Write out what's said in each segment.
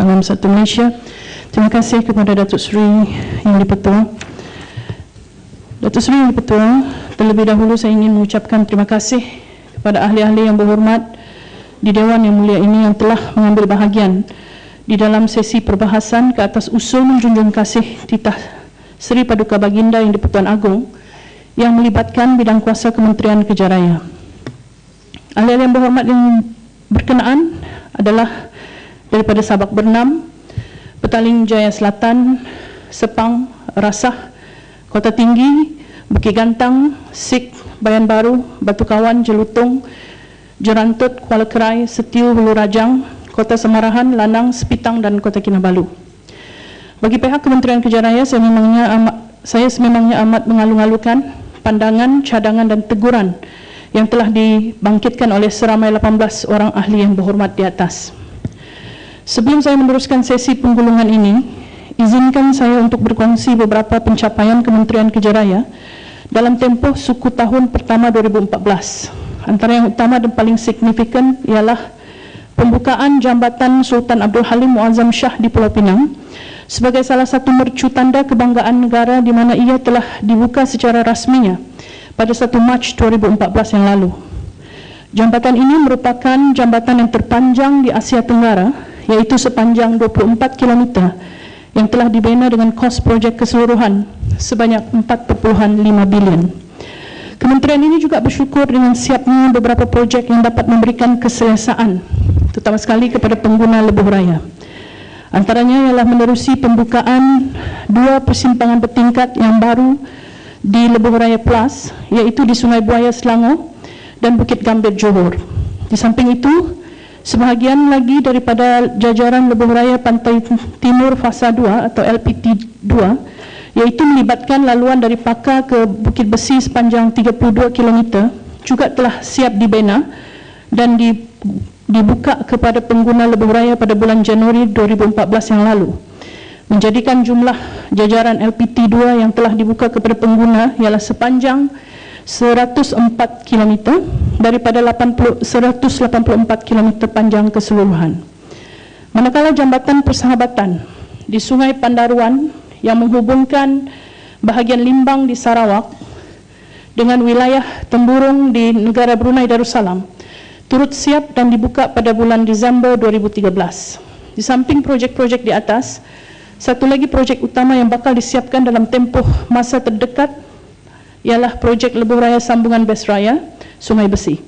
Alam Satu Malaysia. Terima kasih kepada Datuk Seri Yang di-Pertua. Datuk Seri Yang di-Pertua, terlebih dahulu saya ingin mengucapkan terima kasih kepada ahli-ahli yang berhormat di Dewan Yang Mulia ini yang telah mengambil bahagian di dalam sesi perbahasan ke atas usul menjunjung kasih Titah Seri Paduka Baginda Yang di-Pertuan Agong yang melibatkan bidang kuasa Kementerian Kejaraya. Ahli-ahli yang berhormat yang berkenaan adalah daripada Sabak Bernam, Petaling Jaya Selatan, Sepang, Rasah, Kota Tinggi, Bukit Gantang, Sik, Bayan Baru, Batu Kawan, Jelutong, Jerantut, Kuala Kerai, Setiu, Hulu Rajang, Kota Semarahan, Lanang, Sepitang dan Kota Kinabalu. Bagi pihak Kementerian Kejaraya, saya sememangnya amat mengalu-alukan pandangan, cadangan dan teguran yang telah dibangkitkan oleh seramai 18 orang ahli yang berhormat di atas. Sebelum saya meneruskan sesi penggulungan ini, izinkan saya untuk berkongsi beberapa pencapaian Kementerian Kejaraya dalam tempoh suku tahun pertama 2014. Antara yang utama dan paling signifikan ialah pembukaan Jambatan Sultan Abdul Halim Muazzam Shah di Pulau Pinang sebagai salah satu mercu tanda kebanggaan negara di mana ia telah dibuka secara rasminya pada 1 Mac 2014 yang lalu. Jambatan ini merupakan jambatan yang terpanjang di Asia Tenggara, yaitu sepanjang 24 km yang telah dibina dengan kos projek keseluruhan sebanyak 4.5 bilion. Kementerian ini juga bersyukur dengan siapnya beberapa projek yang dapat memberikan keselesaan, terutama sekali kepada pengguna lebuh raya. Antaranya ialah menerusi pembukaan 2 persimpangan bertingkat yang baru di Lebuh Raya Plus, iaitu di Sungai Buaya Selangor dan Bukit Gambir Johor. Di samping itu, sebahagian lagi daripada jajaran Lebuh Raya Pantai Timur Fasa 2 atau LPT 2, iaitu melibatkan laluan dari Paka ke Bukit Besi sepanjang 32 km, juga telah siap dibina dan dibuka kepada pengguna Lebuh Raya pada bulan Januari 2014 yang lalu, menjadikan jumlah jajaran LPT 2 yang telah dibuka kepada pengguna ialah sepanjang 104 km daripada 184 km panjang keseluruhan. Manakala jambatan persahabatan di Sungai Pandaruan yang menghubungkan bahagian Limbang di Sarawak dengan wilayah Temburung di negara Brunei Darussalam turut siap dan dibuka pada bulan Disember 2013. Di samping projek-projek di atas, satu lagi projek utama yang bakal disiapkan dalam tempoh masa terdekat ialah projek Lebuh Raya Sambungan Bes Raya, Sungai Besi.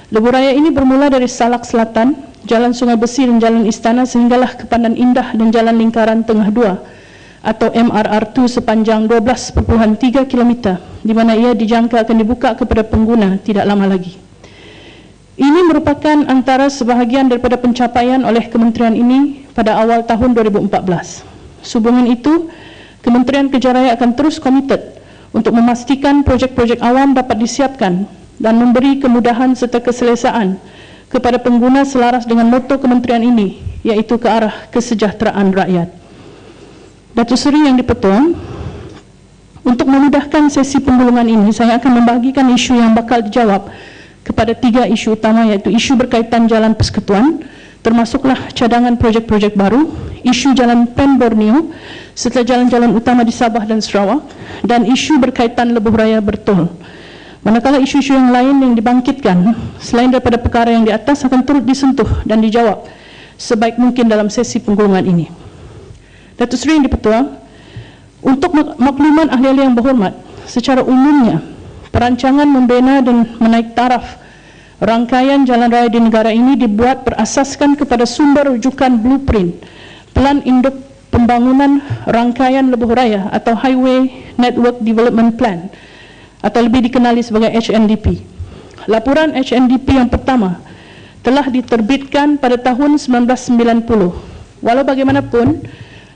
Lebuh Raya ini bermula dari Salak Selatan, Jalan Sungai Besi dan Jalan Istana sehinggalah ke Pandan Indah dan Jalan Lingkaran Tengah 2 atau MRR2 sepanjang 12.3 km, di mana ia dijangka akan dibuka kepada pengguna tidak lama lagi. Ini merupakan antara sebahagian daripada pencapaian oleh kementerian ini pada awal tahun 2014. Sehubungan itu, Kementerian Kejaraya akan terus komited untuk memastikan projek-projek awam dapat disiapkan dan memberi kemudahan serta keselesaan kepada pengguna selaras dengan moto kementerian ini, iaitu ke arah kesejahteraan rakyat. Datuk Seri Yang di-Pertua, untuk memudahkan sesi penggulungan ini, saya akan membahagikan isu yang bakal dijawab kepada 3 isu utama, iaitu isu berkaitan Jalan Persekutuan, termasuklah cadangan projek-projek baru, isu Jalan Pen Borneo serta jalan-jalan utama di Sabah dan Sarawak, dan isu berkaitan Lebuh Raya Bertol. Manakala isu-isu yang lain yang dibangkitkan selain daripada perkara yang di atas akan turut disentuh dan dijawab sebaik mungkin dalam sesi penggulungan ini. Datuk Seri Yang di-Pertua, untuk makluman ahli-ahli yang berhormat, secara umumnya perancangan membina dan menaik taraf rangkaian jalan raya di negara ini dibuat berasaskan kepada sumber rujukan blueprint Pelan Induk Pembangunan Rangkaian Lebuh Raya atau Highway Network Development Plan atau lebih dikenali sebagai HNDP. Laporan HNDP yang pertama telah diterbitkan pada tahun 1990. Walau bagaimanapun,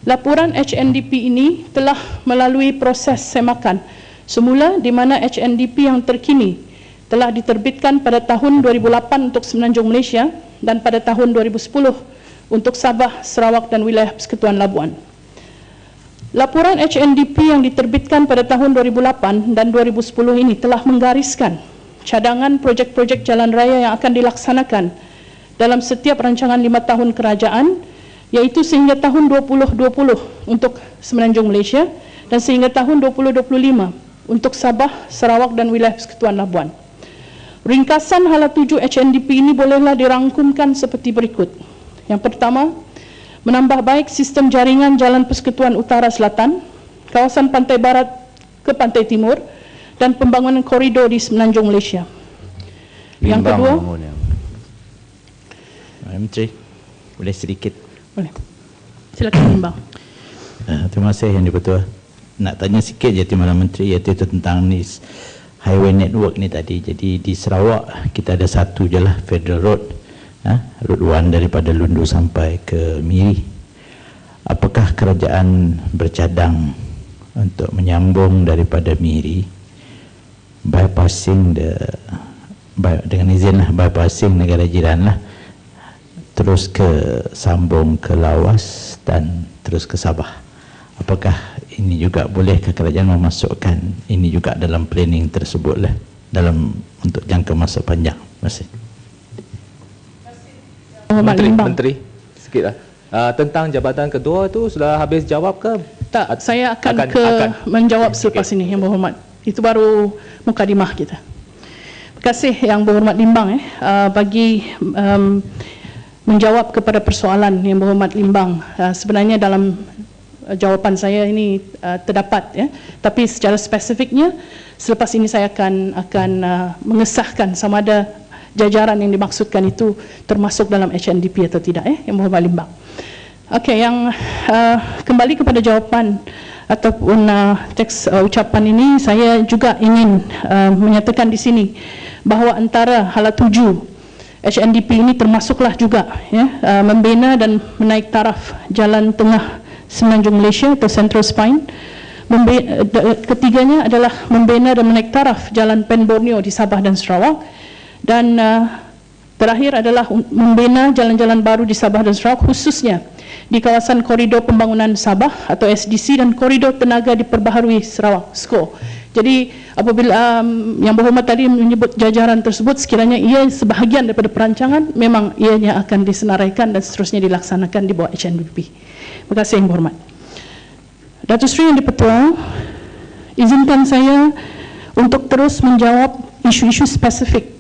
laporan HNDP ini telah melalui proses semakan semula di mana HNDP yang terkini telah diterbitkan pada tahun 2008 untuk Semenanjung Malaysia dan pada tahun 2010 untuk Sabah, Sarawak dan wilayah Persekutuan Labuan. Laporan HNDP yang diterbitkan pada tahun 2008 dan 2010 ini telah menggariskan cadangan projek-projek jalan raya yang akan dilaksanakan dalam setiap rancangan 5 tahun kerajaan iaitu sehingga tahun 2020 untuk Semenanjung Malaysia dan sehingga tahun 2025 untuk Sabah, Sarawak dan wilayah Persekutuan Labuan. Ringkasan hala tuju HNDP ini bolehlah dirangkumkan seperti berikut. Yang pertama, menambah baik sistem jaringan jalan Persekutuan Utara Selatan, kawasan pantai barat ke pantai timur dan pembangunan koridor di Semenanjung Malaysia. Yang kedua, Menteri, boleh sedikit? Boleh. Silakan Bimbang. Terima kasih Yang di-Pertua. Nak tanya sikit je Timbalan Menteri, iaitu tentang ni highway network ni tadi. Jadi di Sarawak kita ada satu je lah Federal Road, Road 1 daripada Lundu sampai ke Miri. Apakah kerajaan bercadang untuk menyambung daripada Miri, bypassing dengan izin lah, bypassing negara jiran lah, terus ke sambung ke Lawas dan terus ke Sabah? Apakah ini juga boleh ke kerajaan memasukkan ini juga dalam planning tersebut lah, dalam untuk jangka masa panjang? Terima kasih. Menteri, sikitlah. Tentang jabatan kedua tu sudah habis jawab ke? Tak, saya akan menjawab selepas ini, Yang Berhormat. Itu baru mukadimah kita. Terima kasih Yang Berhormat Limbang bagi menjawab kepada persoalan Yang Berhormat Limbang. Sebenarnya dalam jawapan saya ini terdapat, tapi secara spesifiknya selepas ini saya akan mengesahkan sama ada jajaran yang dimaksudkan itu termasuk dalam HNDP atau tidak, Yang Berhormat Limbang. Okey, yang kembali kepada jawapan ataupun teks ucapan ini, saya juga ingin menyatakan di sini bahawa antara hala tuju HNDP ini termasuklah juga membina dan menaik taraf jalan tengah Semenanjung Malaysia atau Central Spine. Ketiganya adalah membina dan menaik taraf jalan Pen Borneo di Sabah dan Sarawak, dan terakhir adalah membina jalan-jalan baru di Sabah dan Sarawak, khususnya di kawasan koridor pembangunan Sabah atau SDC dan koridor tenaga diperbaharui Sarawak (SCO). Jadi apabila Yang Berhormat tadi menyebut jajaran tersebut, sekiranya ia sebahagian daripada perancangan, memang ianya akan disenaraikan dan seterusnya dilaksanakan di bawah HNDP. Terima kasih Yang Berhormat. Datuk Seri Yang di-Pertua, izinkan saya untuk terus menjawab isu-isu spesifik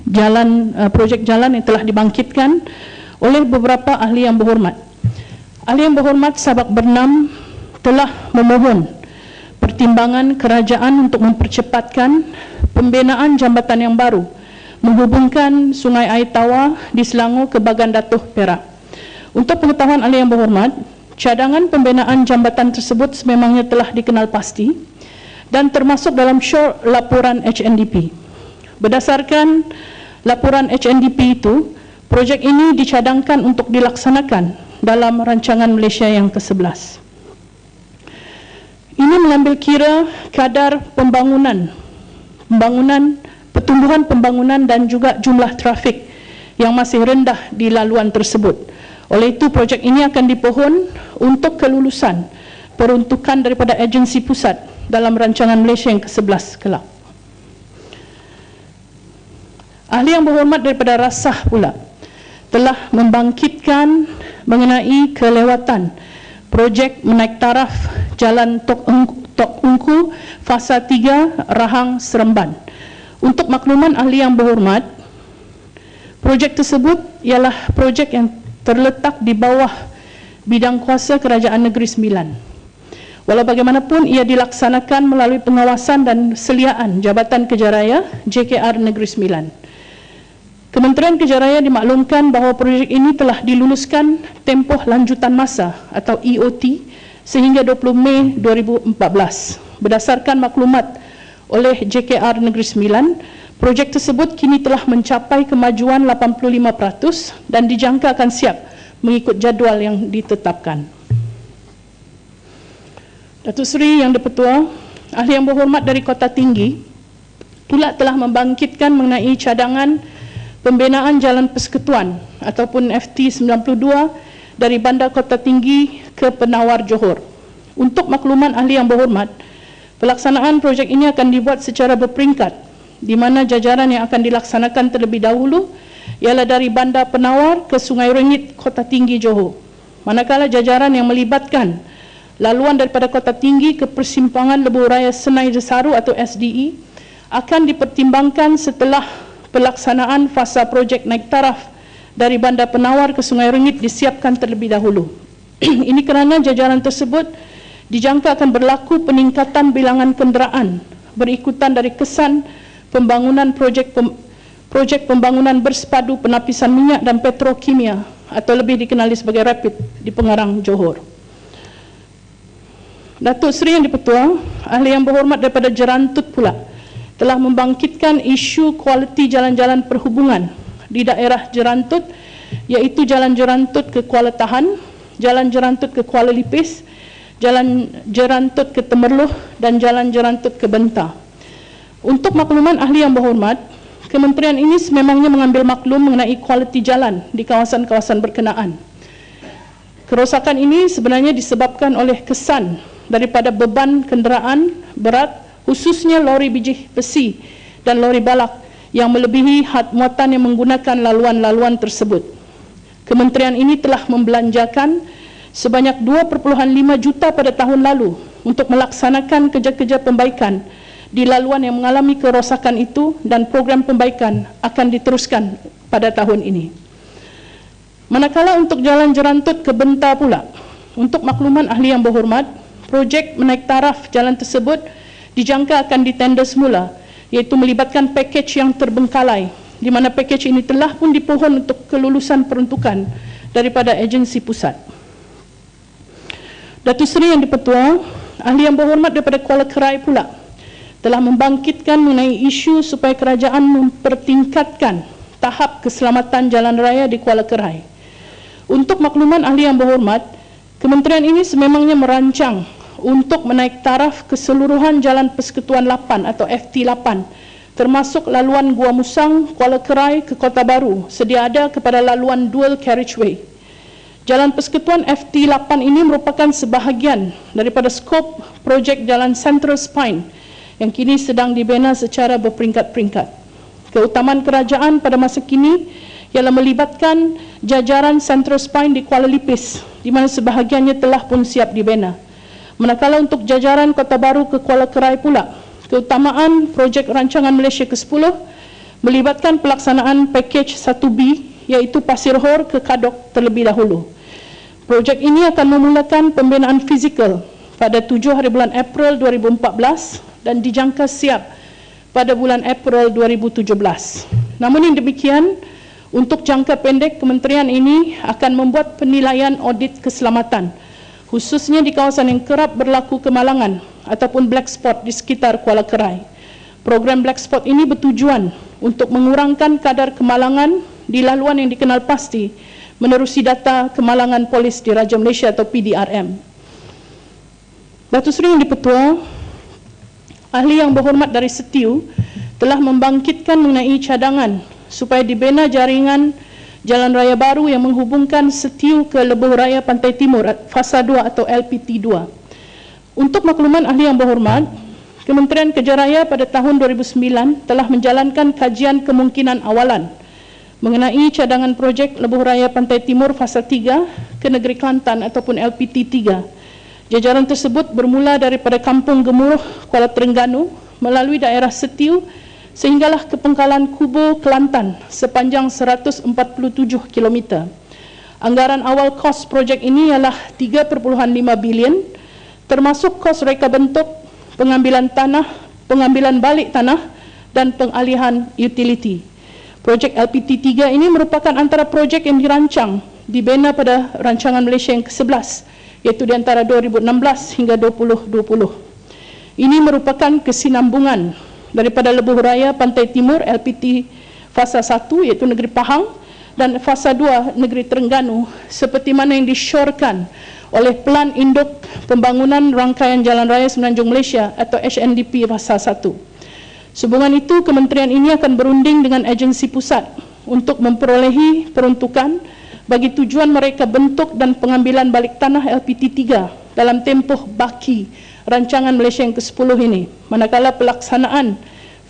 jalan, projek jalan yang telah dibangkitkan oleh beberapa ahli Yang Berhormat. Ahli Yang Berhormat Sabak Bernam telah memohon pertimbangan kerajaan untuk mempercepatkan pembinaan jambatan yang baru menghubungkan Sungai Air Tawar di Selangor ke Bagan Datuh, Perak. Untuk pengetahuan ahli Yang Berhormat, cadangan pembinaan jambatan tersebut sememangnya telah dikenal pasti dan termasuk dalam syur laporan HNDP. Berdasarkan laporan HNDP itu, projek ini dicadangkan untuk dilaksanakan dalam rancangan Malaysia yang ke-11. Ini mengambil kira kadar pertumbuhan pembangunan dan juga jumlah trafik yang masih rendah di laluan tersebut. Oleh itu, projek ini akan dipohon untuk kelulusan peruntukan daripada agensi pusat dalam rancangan Malaysia yang ke-11 kelak. Ahli Yang Berhormat daripada Rasah pula telah membangkitkan mengenai kelewatan projek menaik taraf Jalan Tok Ungku Fasa 3 Rahang Seremban. Untuk makluman ahli Yang Berhormat, projek tersebut ialah projek yang terletak di bawah bidang kuasa Kerajaan Negeri Sembilan. Walau bagaimanapun, ia dilaksanakan melalui pengawasan dan seliaan Jabatan Kejaraya JKR Negeri Sembilan. Kementerian Kejaraya dimaklumkan bahawa projek ini telah diluluskan tempoh lanjutan masa atau EOT sehingga 20 Mei 2014. Berdasarkan maklumat oleh JKR Negeri Sembilan, projek tersebut kini telah mencapai kemajuan 85% dan dijangka akan siap mengikut jadual yang ditetapkan. Datuk Seri Yang di-Pertua, ahli Yang Berhormat dari Kota Tinggi pula telah membangkitkan mengenai cadangan pembinaan Jalan Persekutuan ataupun FT92 dari Bandar Kota Tinggi ke Penawar Johor. Untuk makluman ahli Yang Berhormat, pelaksanaan projek ini akan dibuat secara berperingkat, di mana jajaran yang akan dilaksanakan terlebih dahulu ialah dari Bandar Penawar ke Sungai Rengit, Kota Tinggi, Johor. manakala jajaran yang melibatkan laluan daripada Kota Tinggi ke persimpangan Lebuh Raya Senai Desaru atau SDE akan dipertimbangkan setelah pelaksanaan fasa projek naik taraf dari Bandar Penawar ke Sungai Rengit disiapkan terlebih dahulu. Ini kerana jajaran tersebut dijangka akan berlaku peningkatan bilangan kenderaan berikutan dari kesan pembangunan projek pembangunan bersepadu penapisan minyak dan petrokimia atau lebih dikenali sebagai RAPID di Pengarang, Johor. Datuk Seri Yang di-Pertua, ahli yang berhormat daripada Jerantut pula telah membangkitkan isu kualiti jalan-jalan perhubungan di daerah Jerantut, iaitu Jalan Jerantut ke Kuala Tahan, Jalan Jerantut ke Kuala Lipis, Jalan Jerantut ke Temerloh dan Jalan Jerantut ke Bentah. Untuk makluman ahli yang berhormat, kementerian ini sememangnya mengambil maklum mengenai kualiti jalan di kawasan-kawasan berkenaan. Kerosakan ini sebenarnya disebabkan oleh kesan daripada beban kenderaan berat, khususnya lori biji besi dan lori balak yang melebihi had muatan yang menggunakan laluan-laluan tersebut. Kementerian ini telah membelanjakan sebanyak 2.5 juta pada tahun lalu untuk melaksanakan kerja-kerja pembaikan di laluan yang mengalami kerosakan itu, dan program pembaikan akan diteruskan pada tahun ini. Manakala untuk Jalan Jerantut ke Bentah pula, untuk makluman ahli yang berhormat, projek menaik taraf jalan tersebut dijangka akan ditender semula, iaitu melibatkan pakej yang terbengkalai, di mana pakej ini telah pun dipohon untuk kelulusan peruntukan daripada agensi pusat. Datuk Seri Yang di-Pertua, ahli yang berhormat daripada Kuala Kerai pula telah membangkitkan mengenai isu supaya kerajaan mempertingkatkan tahap keselamatan jalan raya di Kuala Kerai. Untuk makluman ahli yang berhormat, kementerian ini sememangnya merancang untuk menaik taraf keseluruhan Jalan Persekutuan 8 atau FT8, termasuk laluan Gua Musang, Kuala Kerai ke Kota Baru, sedia ada kepada laluan dual carriageway. Jalan Persekutuan FT8 ini merupakan sebahagian daripada skop projek Jalan Central Spine yang kini sedang dibina secara berperingkat-peringkat. Keutamaan kerajaan pada masa kini ialah melibatkan jajaran Central Spine di Kuala Lipis, di mana sebahagiannya telah pun siap dibina. Manakala untuk jajaran Kota Baru ke Kuala Kerai pula, keutamaan projek rancangan Malaysia ke-10 melibatkan pelaksanaan pakej 1B, iaitu Pasir Hor ke Kadok terlebih dahulu. Projek ini akan memulakan pembinaan fizikal pada 7 hari bulan April 2014 dan dijangka siap pada bulan April 2017. Namun yang demikian, untuk jangka pendek, kementerian ini akan membuat penilaian audit keselamatan, khususnya di kawasan yang kerap berlaku kemalangan ataupun black spot di sekitar Kuala Kerai. Program black spot ini bertujuan untuk mengurangkan kadar kemalangan di laluan yang dikenal pasti menerusi data kemalangan polis di Raja Malaysia atau PDRM. Datuk Seri Yang di-Pertua, ahli yang berhormat dari Setiu telah membangkitkan mengenai cadangan supaya dibina jaringan jalan raya baru yang menghubungkan Setiu ke Lebuh Raya Pantai Timur Fasa 2 atau LPT 2. Untuk makluman ahli yang berhormat, Kementerian Kerja Raya pada tahun 2009 telah menjalankan kajian kemungkinan awalan mengenai cadangan projek Lebuh Raya Pantai Timur Fasa 3 ke Negeri Kelantan ataupun LPT 3. Jajaran tersebut bermula daripada Kampung Gemuruh, Kuala Terengganu, melalui daerah Setiu sehinggalah ke Pengkalan Kubu, Kelantan sepanjang 147 km. Anggaran awal kos projek ini ialah 3.5 bilion, termasuk kos reka bentuk, pengambilan tanah, pengambilan balik tanah dan pengalihan utility. Projek LPT 3 ini merupakan antara projek yang dirancang dibina pada rancangan Malaysia yang ke-11, iaitu di antara 2016 hingga 2020. Ini merupakan kesinambungan daripada Lebuh Raya Pantai Timur LPT Fasa 1 iaitu Negeri Pahang dan Fasa 2 Negeri Terengganu, seperti mana yang disyorkan oleh Pelan Induk Pembangunan Rangkaian Jalan Raya Semenanjung Malaysia atau HNDP Fasa 1. Sehubungan itu, kementerian ini akan berunding dengan agensi pusat untuk memperolehi peruntukan bagi tujuan mereka bentuk dan pengambilan balik tanah LPT 3 dalam tempoh baki rancangan Malaysia yang ke-10 ini. Manakala pelaksanaan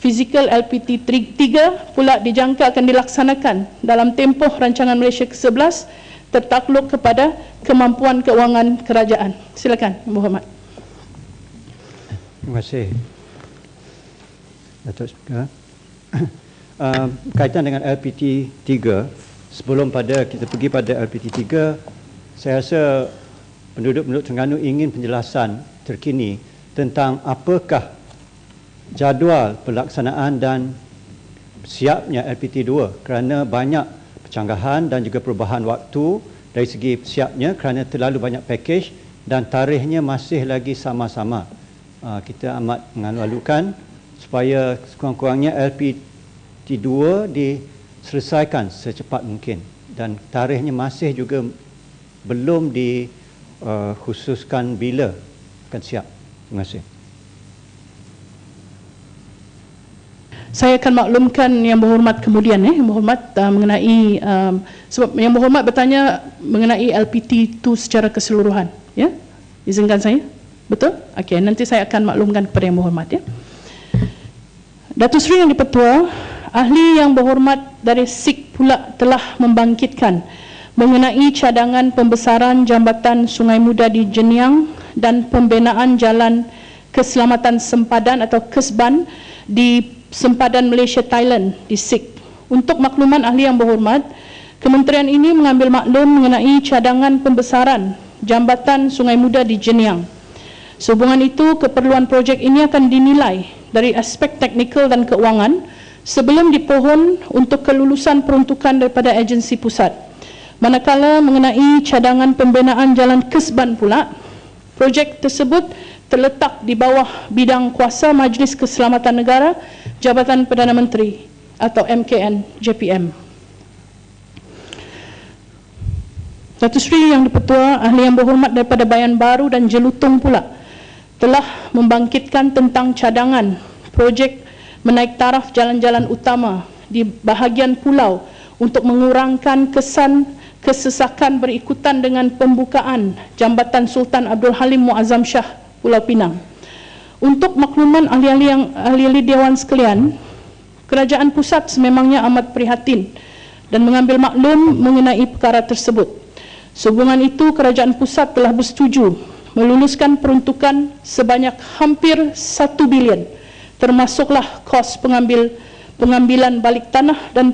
fizikal LPT 3 pula dijangka akan dilaksanakan dalam tempoh rancangan Malaysia ke-11 tertakluk kepada kemampuan keuangan kerajaan. Silakan, Yang Berhormat. Terima kasih, Datuk Speaker. Kaitan dengan LPT 3, sebelum kita pergi pada LPT 3, saya rasa penduduk-penduduk Terengganu ingin penjelasan terkini tentang apakah jadual pelaksanaan dan siapnya LPT 2, kerana banyak percanggahan dan juga perubahan waktu dari segi siapnya kerana terlalu banyak pakej dan tarikhnya masih lagi sama-sama. Kita amat mengalu-alukan supaya sekurang-kurangnya LPT 2 diselesaikan secepat mungkin, dan tarikhnya masih juga belum dikhususkan bila akan siap. Terima kasih. Saya akan maklumkan Yang Berhormat kemudian, Yang Berhormat mengenai sebab Yang Berhormat bertanya mengenai LPT itu secara keseluruhan, ya. Izinkan saya. Betul? Okey, nanti saya akan maklumkan kepada Yang Berhormat, ya. Datuk Seri Yang di-Pertua, ahli Yang Berhormat dari SIK pula telah membangkitkan mengenai cadangan pembesaran jambatan Sungai Muda di Jenyang dan pembinaan jalan keselamatan sempadan atau KESBAN di sempadan Malaysia Thailand di SIK. Untuk makluman ahli Yang Berhormat, kementerian ini mengambil maklum mengenai cadangan pembesaran jambatan Sungai Muda di Jenyang. Sehubungan itu, keperluan projek ini akan dinilai dari aspek teknikal dan keuangan sebelum dipohon untuk kelulusan peruntukan daripada agensi pusat. Manakala mengenai cadangan pembinaan jalan KESBAN pula, projek tersebut terletak di bawah bidang kuasa Majlis Keselamatan Negara Jabatan Perdana Menteri atau MKN JPM. Datuk Seri Yang di-Pertua, ahli Yang Berhormat daripada Bayan Baru dan Jelutong pula telah membangkitkan tentang cadangan projek menaik taraf jalan-jalan utama di bahagian pulau untuk mengurangkan kesan kesesakan berikutan dengan pembukaan Jambatan Sultan Abdul Halim Muazzam Shah Pulau Pinang. Untuk makluman ahli-ahli Dewan sekalian, kerajaan pusat sememangnya amat prihatin dan mengambil maklum mengenai perkara tersebut. Sehubungan itu, kerajaan pusat telah bersetuju meluluskan peruntukan sebanyak hampir 1 bilion, termasuklah kos pengambilan balik tanah dan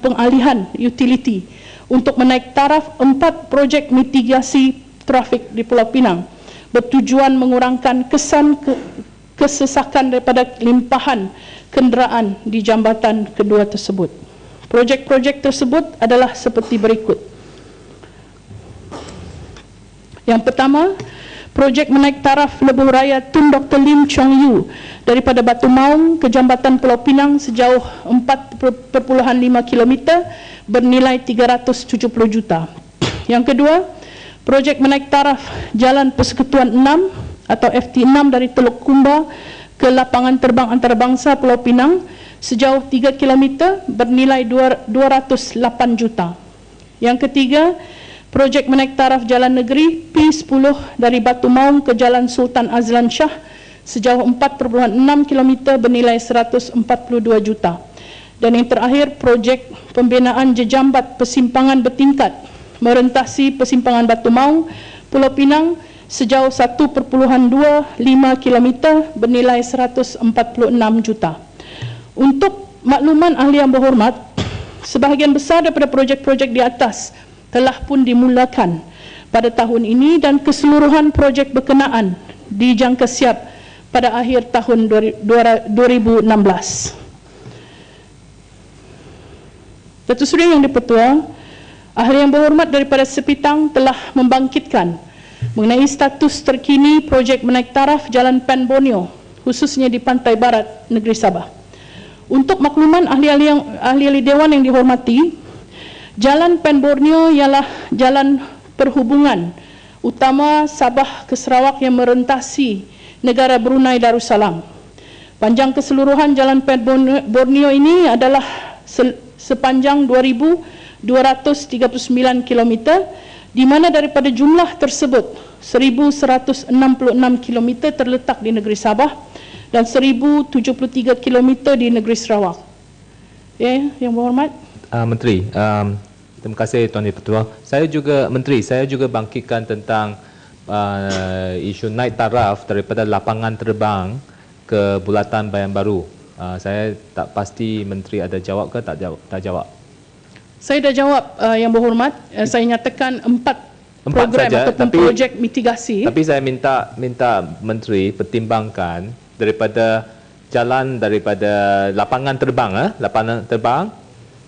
pengalihan utility untuk menaik taraf 4 projek mitigasi trafik di Pulau Pinang, bertujuan mengurangkan kesan kesesakan daripada limpahan kenderaan di jambatan kedua tersebut. Projek-projek tersebut adalah seperti berikut. Yang pertama, projek menaik taraf lebuh raya Tun Dr. Lim Chong Yu daripada Batu Maung ke Jambatan Pulau Pinang sejauh 4.5 km bernilai 370 juta. Yang kedua, projek menaik taraf Jalan Persekutuan 6 atau FT6 dari Teluk Kumba ke Lapangan Terbang Antarabangsa Pulau Pinang sejauh 3 km bernilai 208 juta. Yang ketiga, projek menaik taraf Jalan Negeri P10 dari Batu Maung ke Jalan Sultan Azlan Shah sejauh 4.6 km bernilai 142 juta. Dan yang terakhir, projek pembinaan jejambat persimpangan bertingkat merentasi persimpangan Batu Maung, Pulau Pinang sejauh 1.25 km bernilai 146 juta. Untuk makluman ahli yang berhormat, sebahagian besar daripada projek-projek di atas telah pun dimulakan pada tahun ini dan keseluruhan projek berkenaan dijangka siap pada akhir tahun 2016. Datuk Seri Yang di-Pertua, ahli yang berhormat daripada Sepitang telah membangkitkan mengenai status terkini projek menaik taraf Jalan Pan Borneo, khususnya di pantai barat negeri Sabah. Untuk makluman ahli-ahli Dewan yang dihormati, Jalan Pan Borneo ialah jalan perhubungan utama Sabah ke Sarawak yang merentasi negara Brunei Darussalam. Panjang keseluruhan Jalan Pan Borneo ini adalah sepanjang 2,239 km, di mana daripada jumlah tersebut 1,166 km terletak di negeri Sabah dan 1,073 km di negeri Sarawak. Ya, Yang berhormat. Menteri, Terima kasih Tuan Ketua. Saya juga Menteri, saya juga bangkitkan tentang isu naik taraf daripada lapangan terbang ke bulatan Bayan Baru. Saya tak pasti Menteri ada jawab ke tak jawab. Saya dah jawab Yang Berhormat. Saya nyatakan empat program saja, ataupun projek mitigasi. Tapi saya minta Menteri pertimbangkan daripada jalan daripada lapangan terbang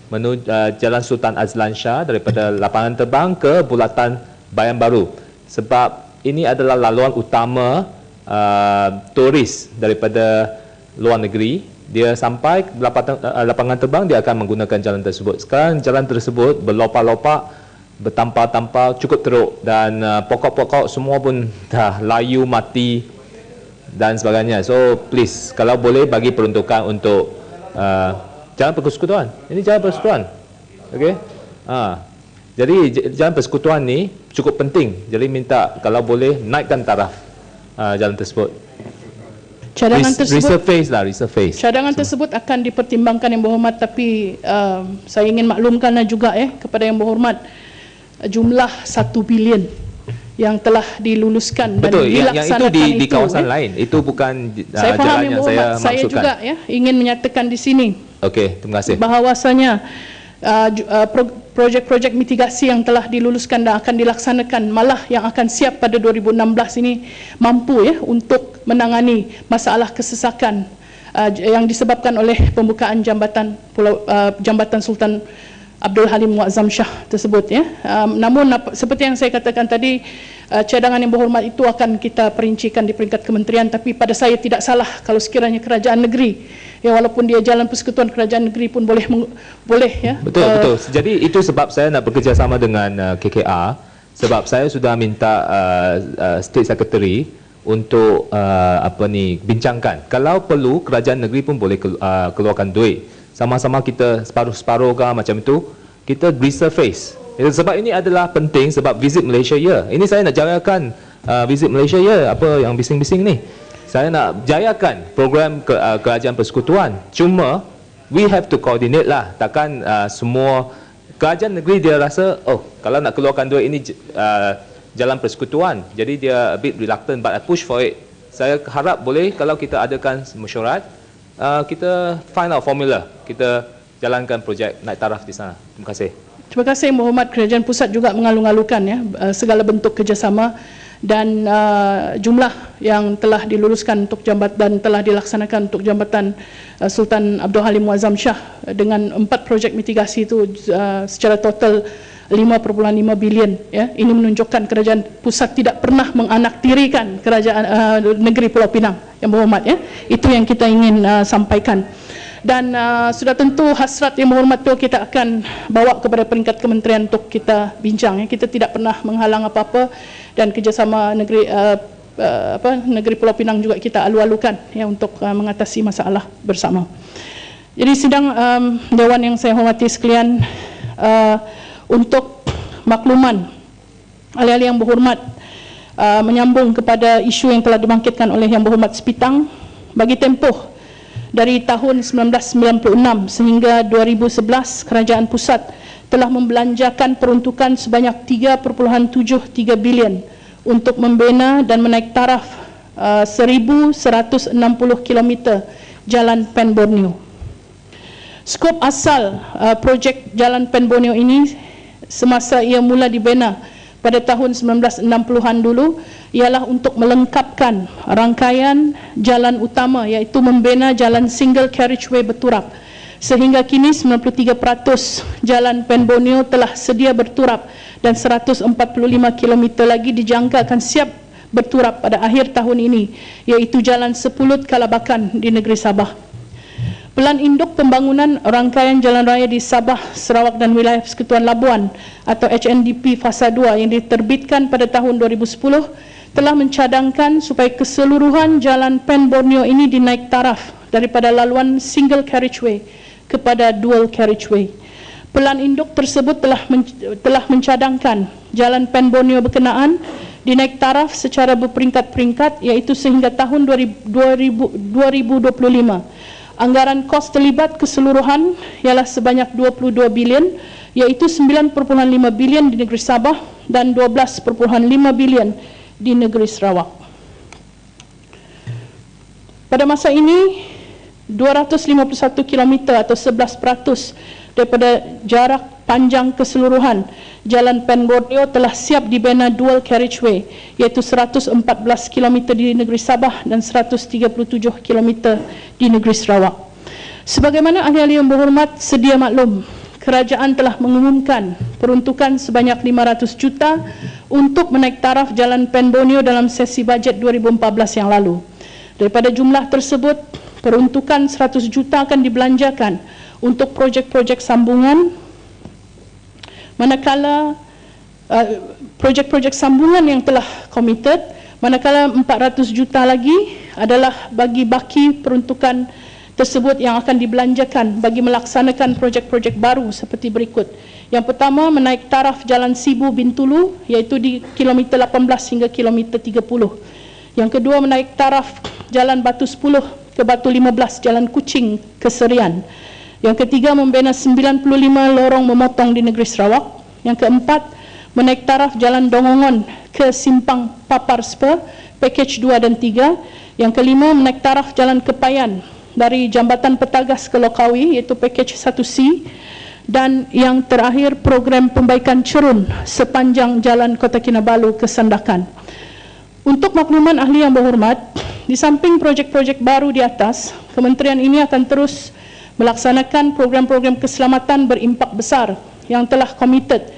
menuju Jalan Sultan Azlan Shah, daripada lapangan terbang ke bulatan Bayan Baru. Sebab ini adalah laluan utama turis daripada luar negeri. Dia sampai lapangan terbang, dia akan menggunakan jalan tersebut. Sekarang jalan tersebut berlopak-lopak, bertampar-tampar, cukup teruk, dan pokok-pokok semua pun dah layu, mati dan sebagainya. So please, kalau boleh bagi peruntukan untuk jalan persekutuan. Ini jalan persekutuan. Okey. Jadi jalan persekutuan ni cukup penting. Jadi minta kalau boleh naikkan taraf jalan tersebut. Cadangan tersebut resurface. Cadangan tersebut akan dipertimbangkan Yang Berhormat, tapi saya ingin maklumkanlah juga kepada Yang Berhormat, jumlah 1 bilion yang telah diluluskan dan dilaksanakan yang itu di kawasan lain. Itu bukan saya faham, jalan yang saya maksudkan. Saya juga ingin menyatakan di sini. Okey, terima kasih. Bahawasanya projek-projek mitigasi yang telah diluluskan dan akan dilaksanakan, malah yang akan siap pada 2016 ini mampu untuk menangani masalah kesesakan yang disebabkan oleh pembukaan jambatan Sultan Abdul Halim Muazzam Shah tersebut. Namun seperti yang saya katakan tadi, cadangan Yang Berhormat itu akan kita perincikan di peringkat kementerian, tapi pada saya tidak salah kalau sekiranya kerajaan negeri, walaupun dia jalan persekutuan, kerajaan negeri pun boleh Betul. Jadi itu sebab saya nak bekerjasama dengan KKR, sebab saya sudah minta State Secretary untuk bincangkan. Kalau perlu, kerajaan negeri pun boleh keluarkan duit. Sama-sama kita separuh-separuh ke macam itu, kita resurface. Sebab ini adalah penting, sebab Visit Malaysia Year. Ini saya nak jayakan Visit Malaysia Year, apa yang bising-bising ni. Saya nak jayakan program kerajaan persekutuan. Cuma we have to coordinate lah. Takkan semua kerajaan negeri dia rasa, kalau nak keluarkan duit ini jalan persekutuan, jadi dia a bit reluctant, but I push for it. Saya harap boleh kalau kita adakan mesyuarat, kita find out formula, kita jalankan projek naik taraf di sana. Terima kasih. Terima kasih Yang Berhormat. Kerajaan pusat juga mengalung-alungkan segala bentuk kerjasama, dan jumlah yang telah diluluskan untuk dan telah dilaksanakan untuk jambatan Sultan Abdul Halim Muazzam Shah dengan 4 projek mitigasi itu secara total 5.5 bilion. Ini menunjukkan kerajaan pusat tidak pernah menganaktirikan kerajaan negeri Pulau Pinang, Yang Berhormat. Itu yang kita ingin sampaikan. Dan sudah tentu hasrat Yang Berhormat itu kita akan bawa kepada peringkat kementerian untuk kita bincang. Kita tidak pernah menghalang apa-apa, dan kerjasama negeri Pulau Pinang juga kita alu-alukan untuk mengatasi masalah bersama. Jadi sidang Dewan yang saya hormati sekalian, untuk makluman ahli-ahli Yang Berhormat, menyambung kepada isu yang telah dibangkitkan oleh Yang Berhormat Sepitang, bagi tempoh dari tahun 1996 sehingga 2011, kerajaan pusat telah membelanjakan peruntukan sebanyak 3.73 bilion untuk membina dan menaik taraf 1,160 km jalan Pen Borneo. Skop asal projek jalan Pen Borneo ini semasa ia mula dibina pada tahun 1960-an dulu ialah untuk melengkapkan rangkaian jalan utama, iaitu membina jalan single carriageway berturap. Sehingga kini 93% jalan Pen Borneo telah sedia berturap, dan 145 km lagi dijangka akan siap berturap pada akhir tahun ini, iaitu jalan Sepulut Kalabakan di negeri Sabah. Pelan induk pembangunan rangkaian jalan raya di Sabah, Sarawak dan wilayah Persekutuan Labuan atau HNDP Fasa 2 yang diterbitkan pada tahun 2010 telah mencadangkan supaya keseluruhan jalan Pen Borneo ini dinaik taraf daripada laluan single carriageway kepada dual carriageway. Pelan induk tersebut telah mencadangkan jalan Pen Borneo berkenaan dinaik taraf secara berperingkat-peringkat, iaitu sehingga tahun 2025. Anggaran kos terlibat keseluruhan ialah sebanyak 22 bilion iaitu 9.5 bilion di negeri Sabah dan 12.5 bilion di negeri Sarawak. Pada masa ini, 251 km atau 11% daripada jarak panjang keseluruhan Jalan Pen Borneo telah siap dibina dual carriageway, iaitu 114 km di negeri Sabah dan 137 km di negeri Sarawak. Sebagaimana ahli-ahli yang berhormat sedia maklum, kerajaan telah mengumumkan peruntukan sebanyak 500 juta untuk menaik taraf Jalan Pen Borneo dalam sesi bajet 2014 yang lalu. Daripada jumlah tersebut, peruntukan 100 juta akan dibelanjakan untuk projek-projek sambungan, manakala projek-projek sambungan yang telah committed, manakala 400 juta lagi adalah bagi baki peruntukan tersebut yang akan dibelanjakan bagi melaksanakan projek-projek baru seperti berikut. Yang pertama, menaik taraf Jalan Sibu Bintulu, iaitu di kilometer 18 hingga kilometer 30. Yang kedua, menaik taraf Jalan Batu 10 ke Batu 15, Jalan Kuching ke Serian. Yang ketiga, membina 95 lorong memotong di negeri Sarawak. Yang keempat, menaik taraf Jalan Dongongon ke Simpang Papar Spa, package 2 dan 3. Yang kelima, menaik taraf Jalan Kepayan dari Jambatan Petagas ke Lokawi, iaitu package 1C. Dan yang terakhir, program pembaikan cerun sepanjang Jalan Kota Kinabalu ke Sandakan. Untuk makluman ahli yang berhormat, di samping projek-projek baru di atas, kementerian ini akan terus melaksanakan program-program keselamatan berimpak besar yang telah committed,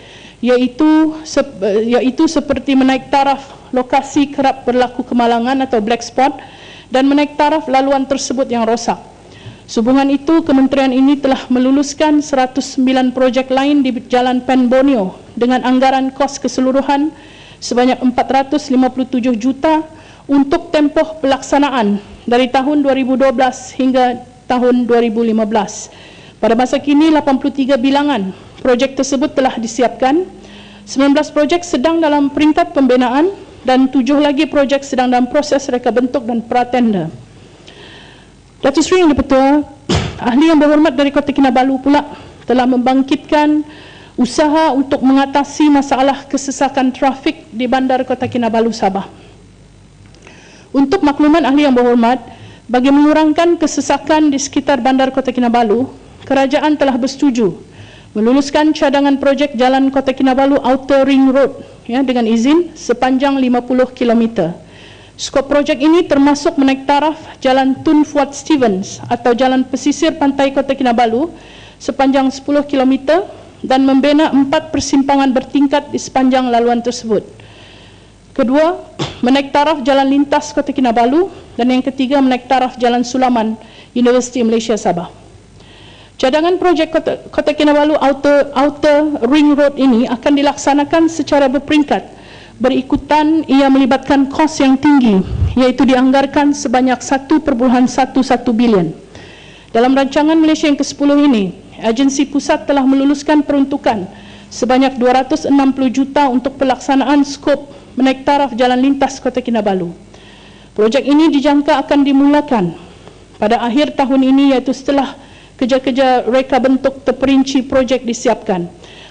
iaitu seperti menaik taraf lokasi kerap berlaku kemalangan atau black spot dan menaik taraf laluan tersebut yang rosak. Sehubungan itu, kementerian ini telah meluluskan 109 projek lain di Jalan Pen Borneo dengan anggaran kos keseluruhan sebanyak 457 juta untuk tempoh pelaksanaan dari tahun 2012 hingga tahun 2015. Pada masa kini, 83 bilangan projek tersebut telah disiapkan, 19 projek sedang dalam peringkat pembinaan dan 7 lagi projek sedang dalam proses reka bentuk dan pratenda. Datuk Seri Yang di-Pertua, ahli yang berhormat dari Kota Kinabalu pula telah membangkitkan usaha untuk mengatasi masalah kesesakan trafik di Bandar Kota Kinabalu, Sabah. Untuk makluman ahli yang berhormat, bagi mengurangkan kesesakan di sekitar Bandar Kota Kinabalu, kerajaan telah bersetuju meluluskan cadangan projek Jalan Kota Kinabalu Outer Ring Road dengan izin sepanjang 50 km. Skop projek ini termasuk menaik taraf Jalan Tun Fuad Stevens atau Jalan Pesisir Pantai Kota Kinabalu sepanjang 10 km dan membina 4 persimpangan bertingkat di sepanjang laluan tersebut. Kedua, menaik taraf Jalan Lintas Kota Kinabalu, dan yang ketiga, menaik taraf Jalan Sulaman Universiti Malaysia Sabah. Cadangan projek Kota Kinabalu Outer Ring Road ini akan dilaksanakan secara berperingkat. Berikutan, ia melibatkan kos yang tinggi, iaitu dianggarkan sebanyak 1.11 bilion. Dalam rancangan Malaysia yang ke-10 ini, agensi pusat telah meluluskan peruntukan sebanyak 260 juta untuk pelaksanaan skop menaik taraf Jalan Lintas Kota Kinabalu. Projek ini dijangka akan dimulakan pada akhir tahun ini, iaitu setelah kerja-kerja reka bentuk terperinci projek disiapkan.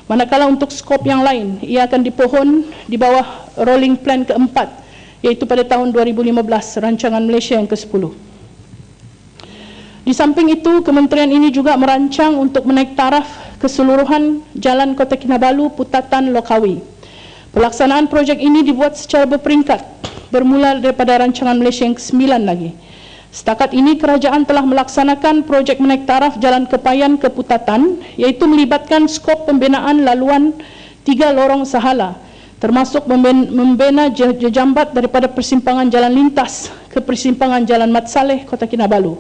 Manakala untuk skop yang lain, ia akan dipohon di bawah rolling plan keempat, iaitu pada tahun 2015, rancangan Malaysia yang ke-10. Di samping itu, kementerian ini juga merancang untuk menaik taraf keseluruhan Jalan Kota Kinabalu Putatan Lokawi. Pelaksanaan projek ini dibuat secara berperingkat, bermula daripada rancangan Malaysia yang ke-9 lagi. Setakat ini, kerajaan telah melaksanakan projek menaik taraf Jalan Kepayan ke Putatan, iaitu melibatkan skop pembinaan laluan 3 lorong sahala, termasuk membina jejambat daripada persimpangan Jalan Lintas ke persimpangan Jalan Mat Saleh Kota Kinabalu.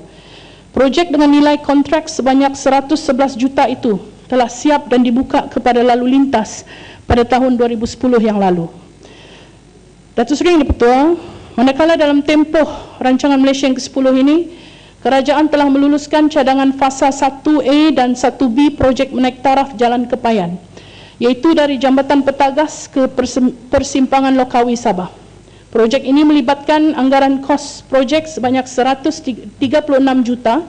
Projek dengan nilai kontrak sebanyak 111 juta itu telah siap dan dibuka kepada lalu lintas pada tahun 2010 yang lalu. Datuk Seri Yang di-Pertua, manakala dalam tempoh rancangan Malaysia yang ke-10 ini, kerajaan telah meluluskan cadangan fasa 1A dan 1B projek menaik taraf Jalan Kepayan, iaitu dari Jambatan Petagas ke persimpangan Lokawi Sabah. Projek ini melibatkan anggaran kos projek sebanyak 136 juta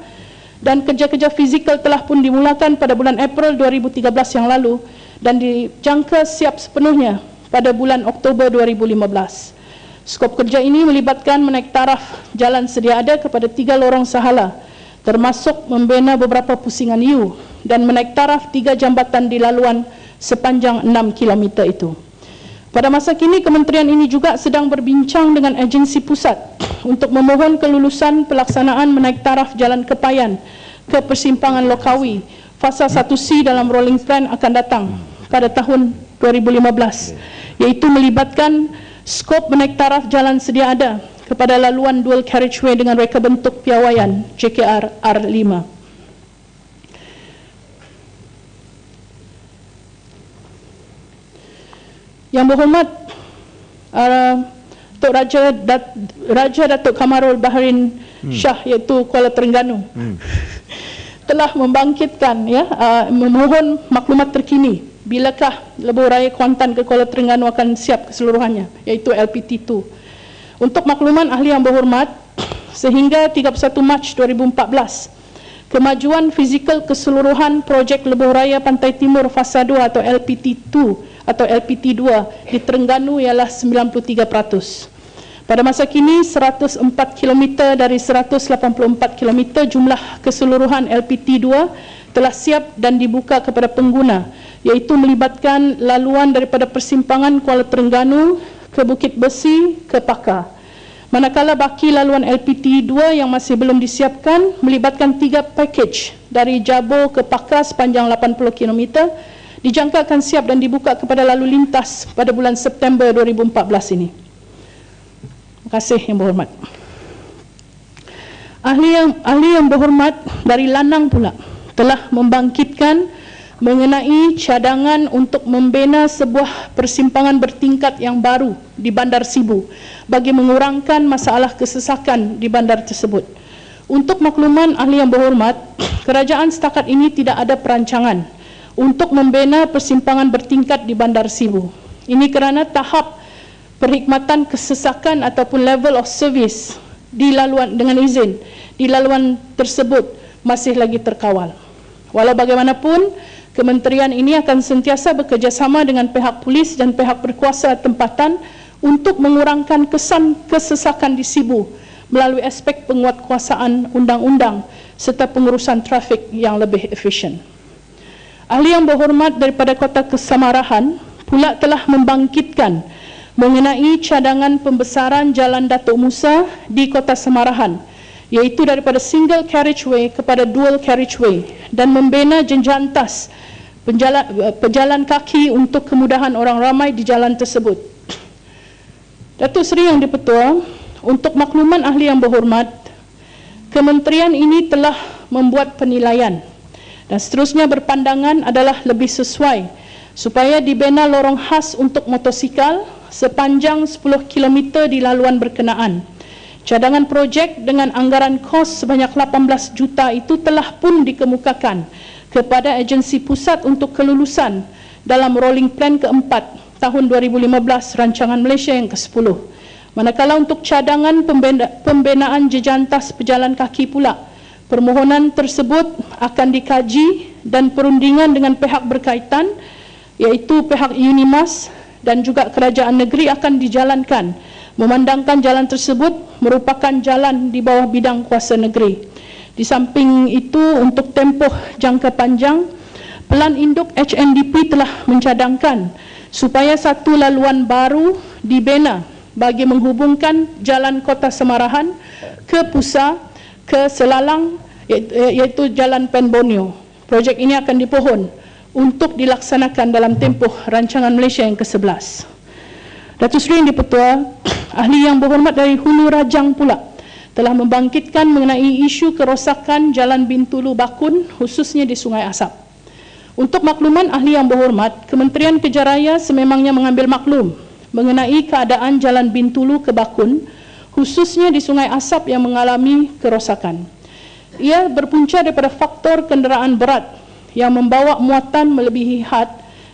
dan kerja-kerja fizikal telah pun dimulakan pada bulan April 2013 yang lalu dan dijangka siap sepenuhnya pada bulan Oktober 2015. Skop kerja ini melibatkan menaik taraf jalan sedia ada kepada 3 lorong sahala, termasuk membina beberapa pusingan U dan menaik taraf 3 jambatan di laluan sepanjang 6 km itu. Pada masa kini, kementerian ini juga sedang berbincang dengan agensi pusat untuk memohon kelulusan pelaksanaan menaik taraf Jalan Kepayan ke persimpangan Lokawi, fasa 1C dalam rolling plan akan datang pada tahun 2015, iaitu melibatkan skop menaik taraf jalan sedia ada kepada laluan dual carriageway dengan reka bentuk piawaian JKR R5. Yang berhormat Tok Raja Datuk Kamarul Bahrin Shah, iaitu Kuala Terengganu, telah membangkitkan memohon maklumat terkini bilakah lebuh raya Kuantan ke Kuala Terengganu akan siap keseluruhannya, iaitu LPT2. Untuk makluman ahli yang berhormat, sehingga 31 Mac 2014 kemajuan fizikal keseluruhan projek lebuh raya Pantai Timur Fasa 2 atau LPT2 atau LPT2 di Terengganu ialah 93%. Pada masa kini 104 km dari 184 km jumlah keseluruhan LPT2 telah siap dan dibuka kepada pengguna, iaitu melibatkan laluan daripada persimpangan Kuala Terengganu ke Bukit Besi ke Pakar. Manakala baki laluan LPT2 yang masih belum disiapkan melibatkan 3 package dari Jabor ke Pakar sepanjang 80 km, dijangka akan siap dan dibuka kepada lalu lintas pada bulan September 2014 ini. Terima kasih yang berhormat. Ahli yang berhormat dari Lanang pula telah membangkitkan mengenai cadangan untuk membina sebuah persimpangan bertingkat yang baru di Bandar Sibu bagi mengurangkan masalah kesesakan di bandar tersebut. Untuk makluman ahli yang berhormat, kerajaan setakat ini tidak ada perancangan untuk membina persimpangan bertingkat di Bandar Sibu. Ini kerana tahap perkhidmatan kesesakan ataupun level of service di laluan dengan izin di laluan tersebut masih lagi terkawal. Walau bagaimanapun, kementerian ini akan sentiasa bekerjasama dengan pihak polis dan pihak berkuasa tempatan untuk mengurangkan kesan kesesakan di Sibu melalui aspek penguatkuasaan undang-undang serta pengurusan trafik yang lebih efisien. Ahli yang berhormat daripada Kota Kesamarahan pula telah membangkitkan mengenai cadangan pembesaran Jalan Datuk Musa di Kota Samarahan, iaitu daripada single carriageway kepada dual carriageway dan membina jenjantas pejalan kaki untuk kemudahan orang ramai di jalan tersebut. Datuk Seri Yang di-Pertua, untuk makluman ahli yang berhormat, kementerian ini telah membuat penilaian dan seterusnya berpandangan adalah lebih sesuai supaya dibina lorong khas untuk motosikal sepanjang 10 km di laluan berkenaan. Cadangan projek dengan anggaran kos sebanyak 18 juta itu telah pun dikemukakan kepada agensi pusat untuk kelulusan dalam rolling plan keempat tahun 2015 rancangan Malaysia yang ke-10. Manakala untuk cadangan pembinaan jejantas pejalan kaki pula, permohonan tersebut akan dikaji dan perundingan dengan pihak berkaitan, iaitu pihak UNIMAS dan juga kerajaan negeri akan dijalankan, memandangkan jalan tersebut merupakan jalan di bawah bidang kuasa negeri. Di samping itu, untuk tempoh jangka panjang, Pelan Induk HNDP telah mencadangkan supaya satu laluan baru dibina bagi menghubungkan Jalan Kota Samarahan ke Pusa, ke Selalang, iaitu Jalan Pen Borneo. Projek ini akan dipohon untuk dilaksanakan dalam tempoh rancangan Malaysia yang ke-11. Datuk Seri Yang di-Pertua, ahli yang berhormat dari Hulu Rajang pula telah membangkitkan mengenai isu kerosakan Jalan Bintulu Bakun, khususnya di Sungai Asap. Untuk makluman ahli yang berhormat, Kementerian Kejaraya sememangnya mengambil maklum mengenai keadaan Jalan Bintulu ke Bakun, khususnya di Sungai Asap yang mengalami kerosakan. Ia berpunca daripada faktor kenderaan berat yang membawa muatan melebihi had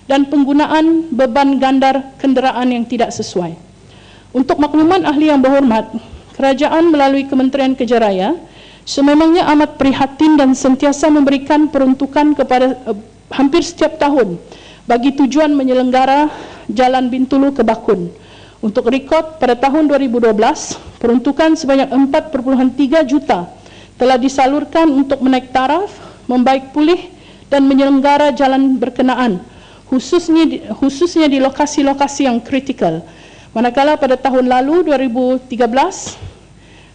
dan penggunaan beban gandar kenderaan yang tidak sesuai. Untuk makluman ahli yang berhormat, kerajaan melalui Kementerian Kejaraya Sememangnya amat prihatin dan sentiasa memberikan peruntukan kepada hampir setiap tahun bagi tujuan menyelenggara Jalan Bintulu ke Bakun. Untuk rekod, pada tahun 2012, peruntukan sebanyak 4.3 juta telah disalurkan untuk menaik taraf, membaik pulih dan menyelenggara jalan berkenaan, khususnya di lokasi-lokasi yang kritikal. Manakala pada tahun lalu 2013,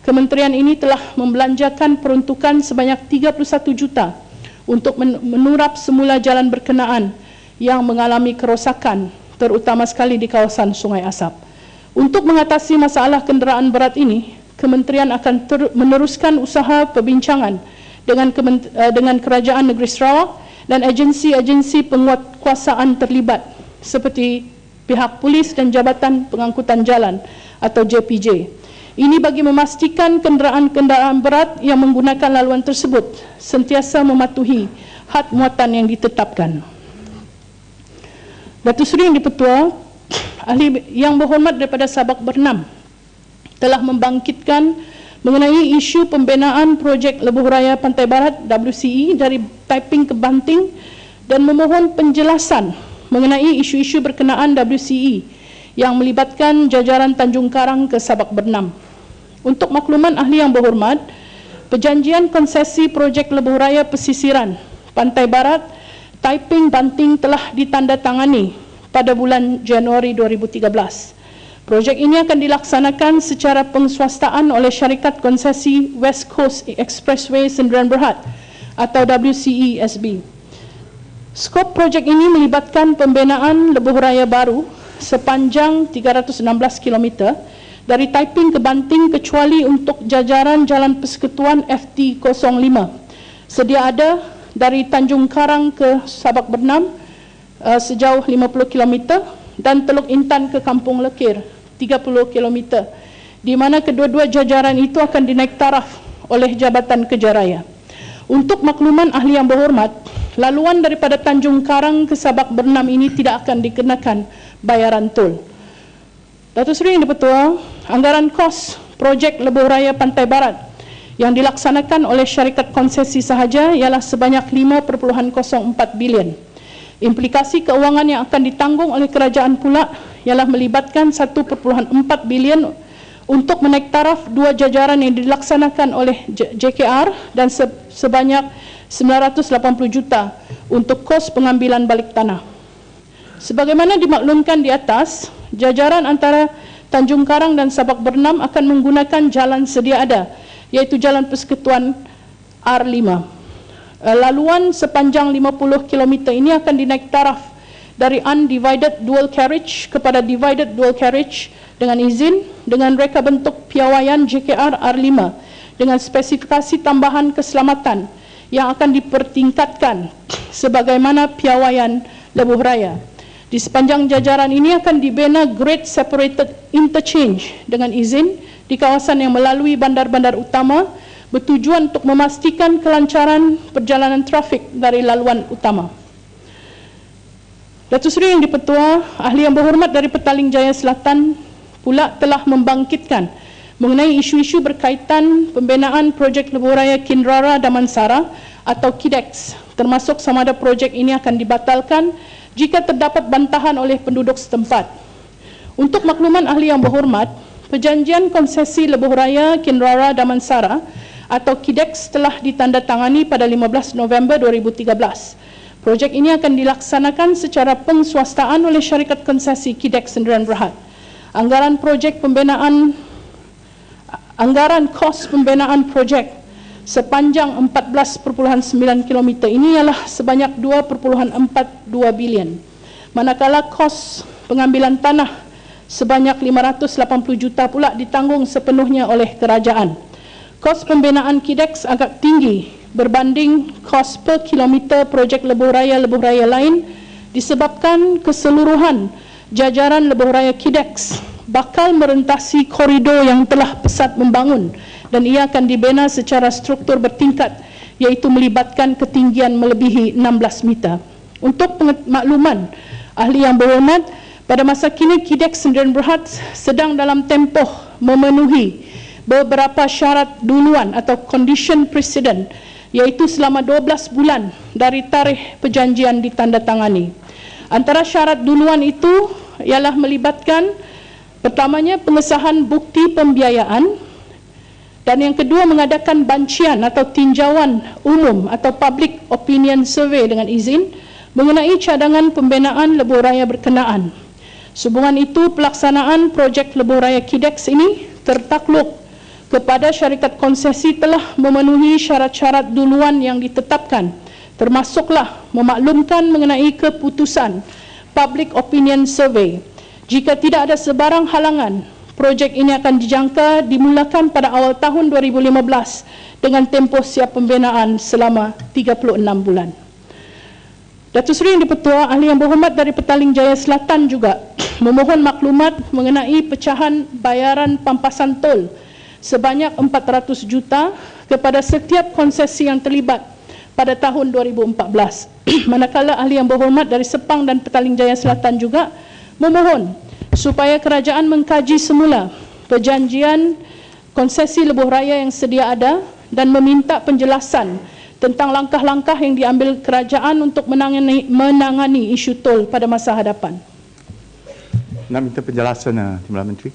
Kementerian ini telah membelanjakan peruntukan sebanyak 31 juta untuk menurap semula jalan berkenaan yang mengalami kerosakan, terutama sekali di kawasan Sungai Asap. Untuk mengatasi masalah kenderaan berat ini, Kementerian akan meneruskan usaha perbincangan dengan Kerajaan Negeri Sarawak dan agensi-agensi penguatkuasaan terlibat seperti pihak polis dan Jabatan Pengangkutan Jalan atau JPJ. Ini bagi memastikan kenderaan-kenderaan berat yang menggunakan laluan tersebut sentiasa mematuhi had muatan yang ditetapkan. Datuk Seri Yang di-Pertua, ahli yang berhormat daripada Sabak Bernam telah membangkitkan mengenai isu pembinaan projek Lebuh Raya Pantai Barat WCE dari Taiping ke Banting dan memohon penjelasan mengenai isu-isu berkenaan WCE yang melibatkan jajaran Tanjung Karang ke Sabak Bernam. Untuk makluman ahli yang berhormat, perjanjian konsesi projek Lebuh Raya Pesisiran Pantai Barat Taiping Banting telah ditandatangani pada bulan Januari 2013. Projek ini akan dilaksanakan secara pengeswastaan oleh Syarikat Konsesi West Coast Expressway Sdn Bhd atau WCESB. Skop projek ini melibatkan pembinaan lebuh raya baru sepanjang 316 km dari Taiping ke Banting kecuali untuk jajaran Jalan Persekutuan FT05. Sedia ada dari Tanjung Karang ke Sabak Bernam sejauh 50 km dan Teluk Intan ke Kampung Lekir 30 km, di mana kedua-dua jajaran itu akan dinaik taraf oleh Jabatan Kejaraya. Untuk makluman ahli yang berhormat, laluan daripada Tanjung Karang ke Sabak Bernam ini tidak akan dikenakan bayaran tol. Datuk Seri Yang di-Pertua, anggaran kos projek Lebuh Raya Pantai Barat yang dilaksanakan oleh syarikat konsesi sahaja ialah sebanyak 5.04 bilion. Implikasi keuangan yang akan ditanggung oleh kerajaan pula ialah melibatkan 1.4 bilion untuk menaik taraf dua jajaran yang dilaksanakan oleh JKR dan sebanyak 980 juta untuk kos pengambilan balik tanah. Sebagaimana dimaklumkan di atas, jajaran antara Tanjung Karang dan Sabak Bernam akan menggunakan jalan sedia ada, iaitu Jalan Persekutuan R5. Laluan sepanjang 50 km ini akan dinaik taraf dari undivided dual carriage kepada divided dual carriage dengan izin dengan reka bentuk piawaian JKR R5 dengan spesifikasi tambahan keselamatan yang akan dipertingkatkan sebagaimana piawaian Lebuh Raya. Di sepanjang jajaran ini akan dibina grade separated interchange dengan izin di kawasan yang melalui bandar-bandar utama bertujuan untuk memastikan kelancaran perjalanan trafik dari laluan utama. Datuk Seri Yang di-Pertua, ahli yang berhormat dari Petaling Jaya Selatan pula telah membangkitkan mengenai isu-isu berkaitan pembinaan projek Lebuh Raya Kinrara Damansara atau KIDEX, termasuk sama ada projek ini akan dibatalkan jika terdapat bantahan oleh penduduk setempat. Untuk makluman ahli yang berhormat, perjanjian konsesi Lebuh Raya Kinrara Damansara atau KIDEX telah ditandatangani pada 15 November 2013. Projek ini akan dilaksanakan secara pengeswastaan oleh syarikat konsesi KIDEX Sdn Bhd. Anggaran kos pembinaan projek sepanjang 14.9 km ini ialah sebanyak 2.42 bilion. Manakala kos pengambilan tanah sebanyak 580 juta pula ditanggung sepenuhnya oleh kerajaan. Kos pembinaan KIDEX agak tinggi berbanding kos per kilometer projek Lebuh Raya lain disebabkan keseluruhan jajaran Lebuh Raya KIDEX bakal merentasi koridor yang telah pesat membangun dan ia akan dibina secara struktur bertingkat iaitu melibatkan ketinggian melebihi 16 meter. Untuk makluman ahli yang berhormat, pada masa kini KIDEX Sdn Bhd sedang dalam tempoh memenuhi beberapa syarat duluan atau condition precedent, iaitu selama 12 bulan dari tarikh perjanjian ditandatangani. Antara syarat duluan itu ialah melibatkan pertamanya pengesahan bukti pembiayaan, dan yang kedua mengadakan bancian atau tinjauan umum atau public opinion survey dengan izin mengenai cadangan pembinaan lebuh raya berkenaan. Sehubungan itu, pelaksanaan projek lebuh raya KIDEX ini tertakluk kepada syarikat konsesi telah memenuhi syarat-syarat duluan yang ditetapkan, termasuklah memaklumkan mengenai keputusan public opinion survey. Jika tidak ada sebarang halangan, projek ini akan dijangka dimulakan pada awal tahun 2015 dengan tempoh siap pembinaan selama 36 bulan. Datuk Seri Yang di-Pertua, Ahli Yang Berhormat dari Petaling Jaya Selatan juga memohon maklumat mengenai pecahan bayaran pampasan tol sebanyak 400 juta kepada setiap konsesi yang terlibat pada tahun 2014. Manakala Ahli Yang Berhormat dari Sepang dan Petaling Jaya Selatan juga memohon supaya kerajaan mengkaji semula perjanjian konsesi lebuh raya yang sedia ada dan meminta penjelasan tentang langkah-langkah yang diambil kerajaan untuk menangani isu tol pada masa hadapan. Nak minta penjelasan, Timbalan Menteri.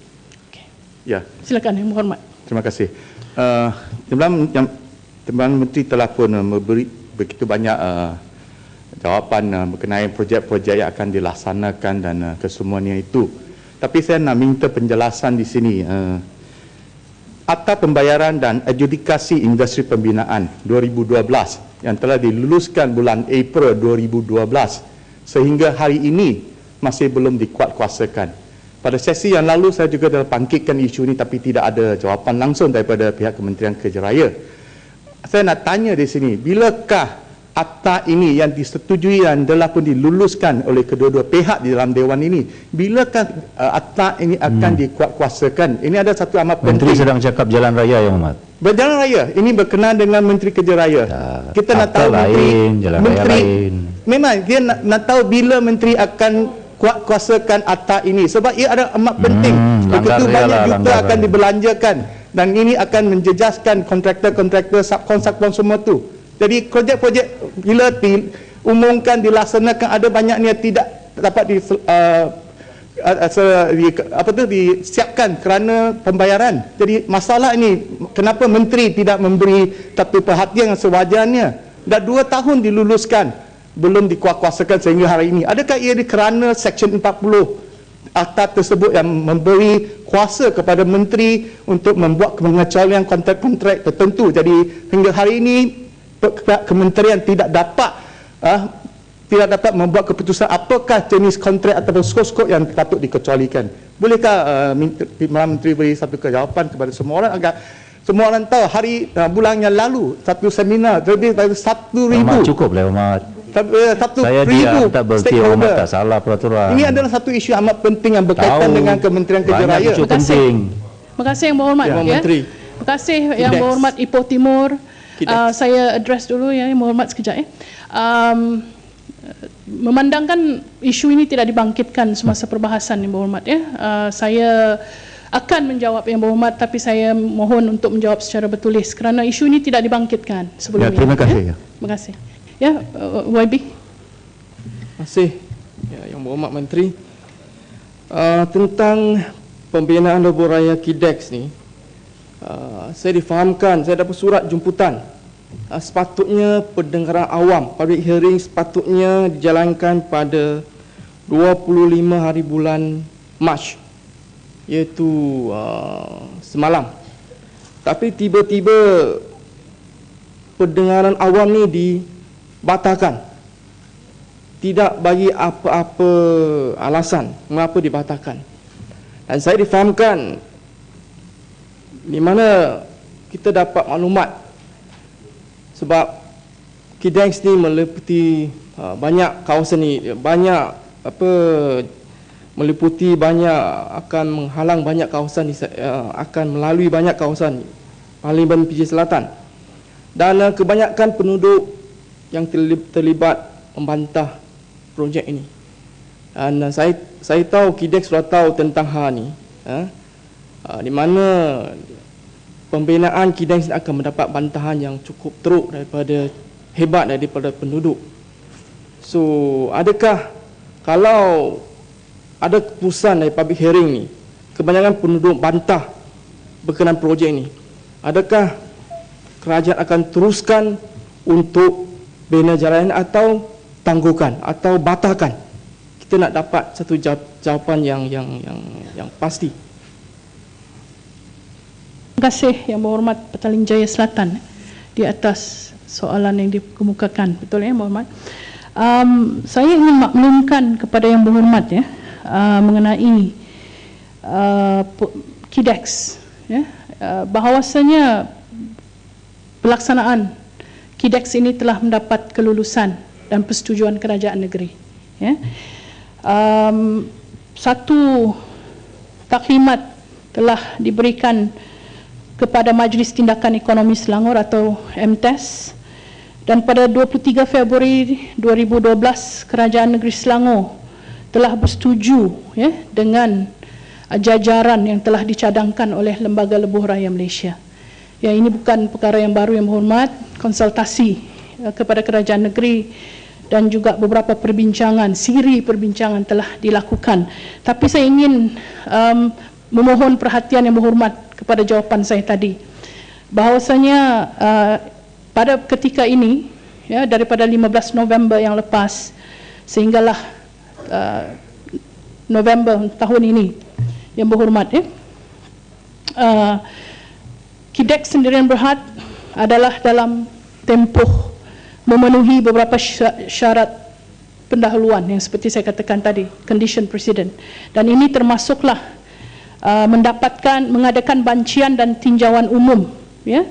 Okay. Ya. Silakan, Yang Berhormat. Terima kasih. Timbalan Menteri telah pun memberi begitu banyak jawapan berkenaan projek-projek yang akan dilaksanakan dan kesemuanya itu. Tapi saya nak minta penjelasan di sini. Akta Pembayaran dan Adjudikasi Industri Pembinaan 2012 yang telah diluluskan bulan April 2012 sehingga hari ini masih belum dikuatkuasakan. Pada sesi yang lalu saya juga telah bangkitkan isu ini tapi tidak ada jawapan langsung daripada pihak Kementerian Kerja Raya. Saya nak tanya di sini, bilakah akta ini yang disetujui dan telah pun diluluskan oleh kedua-dua pihak di dalam Dewan ini, bilakah akta ini akan dikuatkuasakan? Ini ada satu amat penting. Menteri sedang cakap jalan raya, Yang Hormat. Berjalan raya, ini berkenaan dengan Menteri Kerja Raya. Kita nak tahu lain, jalan raya lain. Memang dia nak tahu bila Menteri akan kuatkuasakan akta ini sebab ia ada amat penting. Begitu banyak juta akan dibelanjakan dan ini akan menjejaskan kontraktor-kontraktor, subkon semua tu. Jadi projek-projek bila diumumkan, dilaksanakan, ada banyaknya tidak dapat disiapkan kerana pembayaran. Jadi masalah ini, kenapa Menteri tidak memberi satu perhatian yang sewajarnya? Dah 2 tahun diluluskan, belum dikuatkuasakan sehingga hari ini. Adakah ia kerana Seksyen 40 akta tersebut yang memberi kuasa kepada Menteri untuk membuat pengecualian kontrak-kontrak tertentu? Jadi hingga hari ini kementerian tidak dapat membuat keputusan apakah jenis kontrak atau skop-skop yang patut dikecualikan. Bolehkah Menteri beri satu jawapan kepada semua orang agar semua orang tahu? Bulan yang lalu satu seminar lebih dari 1,000. Cukup lah, Hormat. 1,000 tak berhenti, Hormat, tak salah peraturan. Ini adalah satu isu amat penting yang berkaitan dengan Kementerian Kerja Raya. Isu penting. Terima kasih Yang Berhormat. Menteri. Terima kasih Yang Berhormat Ipoh Timur. Saya address dulu ya, Yang Berhormat sekejap ya. Memandangkan isu ini tidak dibangkitkan semasa perbahasan Yang Berhormat ya. Saya akan menjawab Yang Berhormat tapi saya mohon untuk menjawab secara bertulis kerana isu ini tidak dibangkitkan sebelumnya. Ya, terima kasih. Ya. Terima kasih. Ya, YB. Terima kasih Yang Berhormat Menteri. Tentang pembinaan lebuh raya KIDEX ni, saya difahamkan, saya dapat surat jemputan. Sepatutnya pendengaran awam, public hearing sepatutnya dijalankan pada 25 hari bulan Mac, iaitu semalam. Tapi tiba-tiba pendengaran awam ni dibatalkan. Tidak bagi apa-apa alasan mengapa dibatalkan. Dan saya difahamkan di mana kita dapat maklumat sebab KIDEX ni meliputi banyak kawasan ni, meliputi banyak, akan menghalang banyak kawasan, akan melalui banyak kawasan Parlimen PJ Selatan, dan kebanyakan penduduk yang terlibat membantah projek ini. Dan saya tahu KIDEX sudah tahu tentang hal ni, di mana pembinaan KIDEX akan mendapat bantahan yang cukup teruk daripada penduduk. So, adakah kalau ada keputusan dari public hearing ni, kebanyakan penduduk bantah berkenaan projek ni, adakah kerajaan akan teruskan untuk bina jalan atau tangguhkan atau batalkan? Kita nak dapat satu jawapan yang pasti. Terima kasih Yang Berhormat Petaling Jaya Selatan di atas soalan yang dikemukakan. Betul ya, Yang Berhormat? Saya ingin maklumkan kepada Yang Berhormat mengenai KIDEX, bahawasanya pelaksanaan KIDEX ini telah mendapat kelulusan dan persetujuan kerajaan negeri. Satu taklimat telah diberikan kepada Majlis Tindakan Ekonomi Selangor atau MTES, dan pada 23 Februari 2012 Kerajaan Negeri Selangor telah bersetuju dengan jajaran yang telah dicadangkan oleh Lembaga Lebuh Raya Malaysia. Ya, ini bukan perkara yang baru, Yang Berhormat. Konsultasi kepada kerajaan negeri dan juga beberapa perbincangan, siri perbincangan telah dilakukan. Tapi saya ingin memohon perhatian Yang Berhormat kepada jawapan saya tadi, bahawasanya pada ketika ini, daripada 15 November yang lepas sehinggalah November tahun ini, Yang Berhormat, KIDEX Sendirian Berhad adalah dalam tempoh memenuhi beberapa syarat pendahuluan yang seperti saya katakan tadi, condition precedent, dan ini termasuklah mengadakan bancian dan tinjauan umum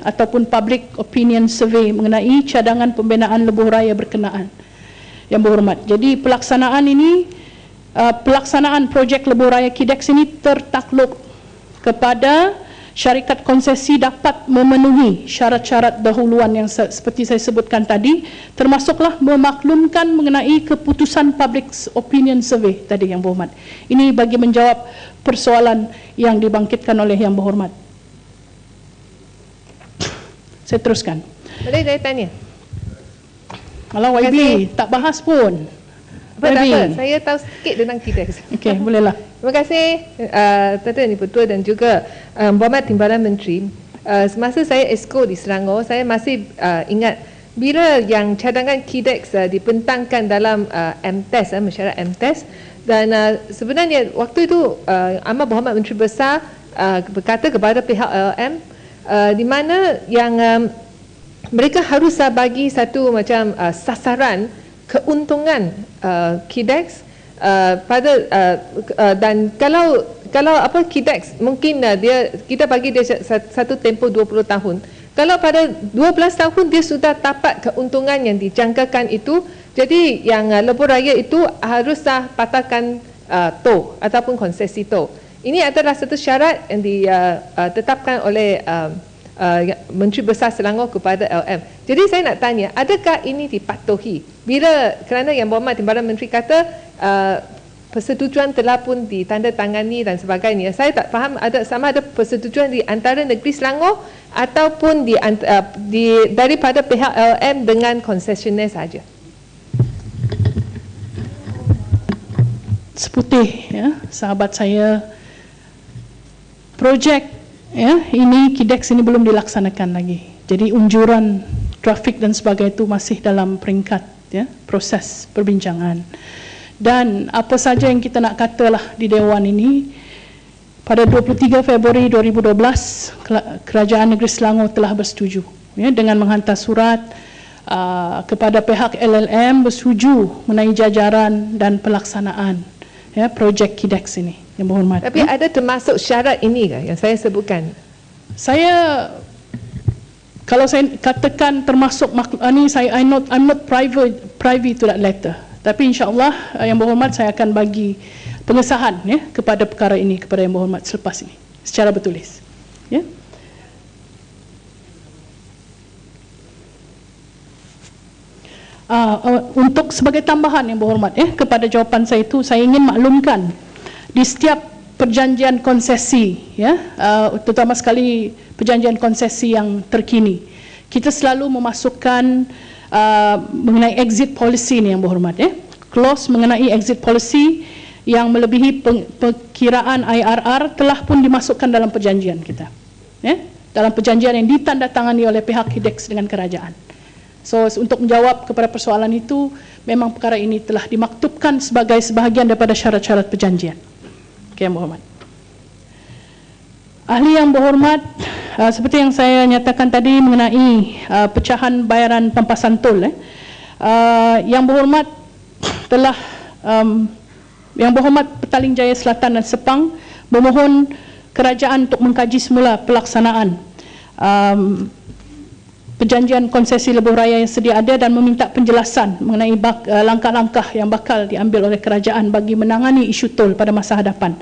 ataupun public opinion survey mengenai cadangan pembinaan lebuh raya berkenaan, Yang Berhormat. Jadi pelaksanaan projek lebuh raya KIDEX ini tertakluk kepada syarikat konsesi dapat memenuhi syarat-syarat dahuluan yang seperti saya sebutkan tadi, termasuklah memaklumkan mengenai keputusan public opinion survey tadi, Yang Berhormat. Ini bagi menjawab persoalan yang dibangkitkan oleh Yang Berhormat. Saya teruskan. Boleh saya tanya? Kalau YB tak bahas pun. Tak apa, saya tahu sikit tentang KIDEX. Okey, bolehlah. Terima kasih Tuan Yang Dipertua dan juga Berhormat Timbalan Menteri. Semasa saya ESCO di Selangor, saya masih ingat bila yang cadangan KIDEX dibentangkan dalam MTES, mesyuarat MTES, dan sebenarnya waktu itu Amat Berhormat Menteri Besar berkata kepada pihak LLM di mana yang mereka harus bagi satu macam sasaran keuntungan KIDEX dan kalau apa KIDEX mungkin kita bagi dia satu tempoh 20 tahun. Kalau pada 12 tahun dia sudah dapat keuntungan yang dijangkakan itu, jadi yang lebuh raya itu harus patahkan toh ataupun konsesi toh. Ini adalah satu syarat yang ditetapkan oleh Menteri Besar Selangor kepada LM. Jadi saya nak tanya, adakah ini dipatuhi? Kerana Yang Berhormat Timbalan Menteri kata persetujuan telah pun ditandatangani dan sebagainya. Saya tak faham sama ada persetujuan di antara negeri Selangor ataupun daripada pihak LM dengan konsesioner saja. Seputih sahabat saya, projek ini KIDEX ini belum dilaksanakan lagi. Jadi unjuran trafik dan sebagainya itu masih dalam peringkat proses perbincangan. Dan apa saja yang kita nak katalah di Dewan ini, pada 23 Februari 2012 Kerajaan Negeri Selangor telah bersetuju dengan menghantar surat kepada pihak LLM bersetuju mengenai jajaran dan pelaksanaan projek KIDEX ini, Yang Berhormat. Tapi ada termasuk syarat ini ke yang saya sebutkan? Kalau saya katakan termasuk ini, I'm not privy to that letter. Tapi insya-Allah Yang Berhormat saya akan bagi pengesahan kepada perkara ini kepada Yang Berhormat selepas ini secara bertulis. Untuk sebagai tambahan Yang Berhormat kepada jawapan saya itu, saya ingin maklumkan di setiap perjanjian konsesi, ya, terutama sekali perjanjian konsesi yang terkini. Kita selalu memasukkan mengenai exit policy ni, yang berhormat, clause mengenai exit policy yang melebihi perkiraan IRR telah pun dimasukkan dalam perjanjian kita, dalam perjanjian yang ditandatangani oleh pihak HIDEX dengan kerajaan. So, untuk menjawab kepada persoalan itu, memang perkara ini telah dimaktubkan sebagai sebahagian daripada syarat-syarat perjanjian. Yang berhormat. Ahli yang berhormat, seperti yang saya nyatakan tadi mengenai pecahan bayaran pampasan tol, yang berhormat telah yang berhormat Petaling Jaya Selatan dan Sepang memohon kerajaan untuk mengkaji semula pelaksanaan perjanjian konsesi lebuh raya yang sedia ada dan meminta penjelasan mengenai langkah-langkah yang bakal diambil oleh kerajaan bagi menangani isu tol pada masa hadapan.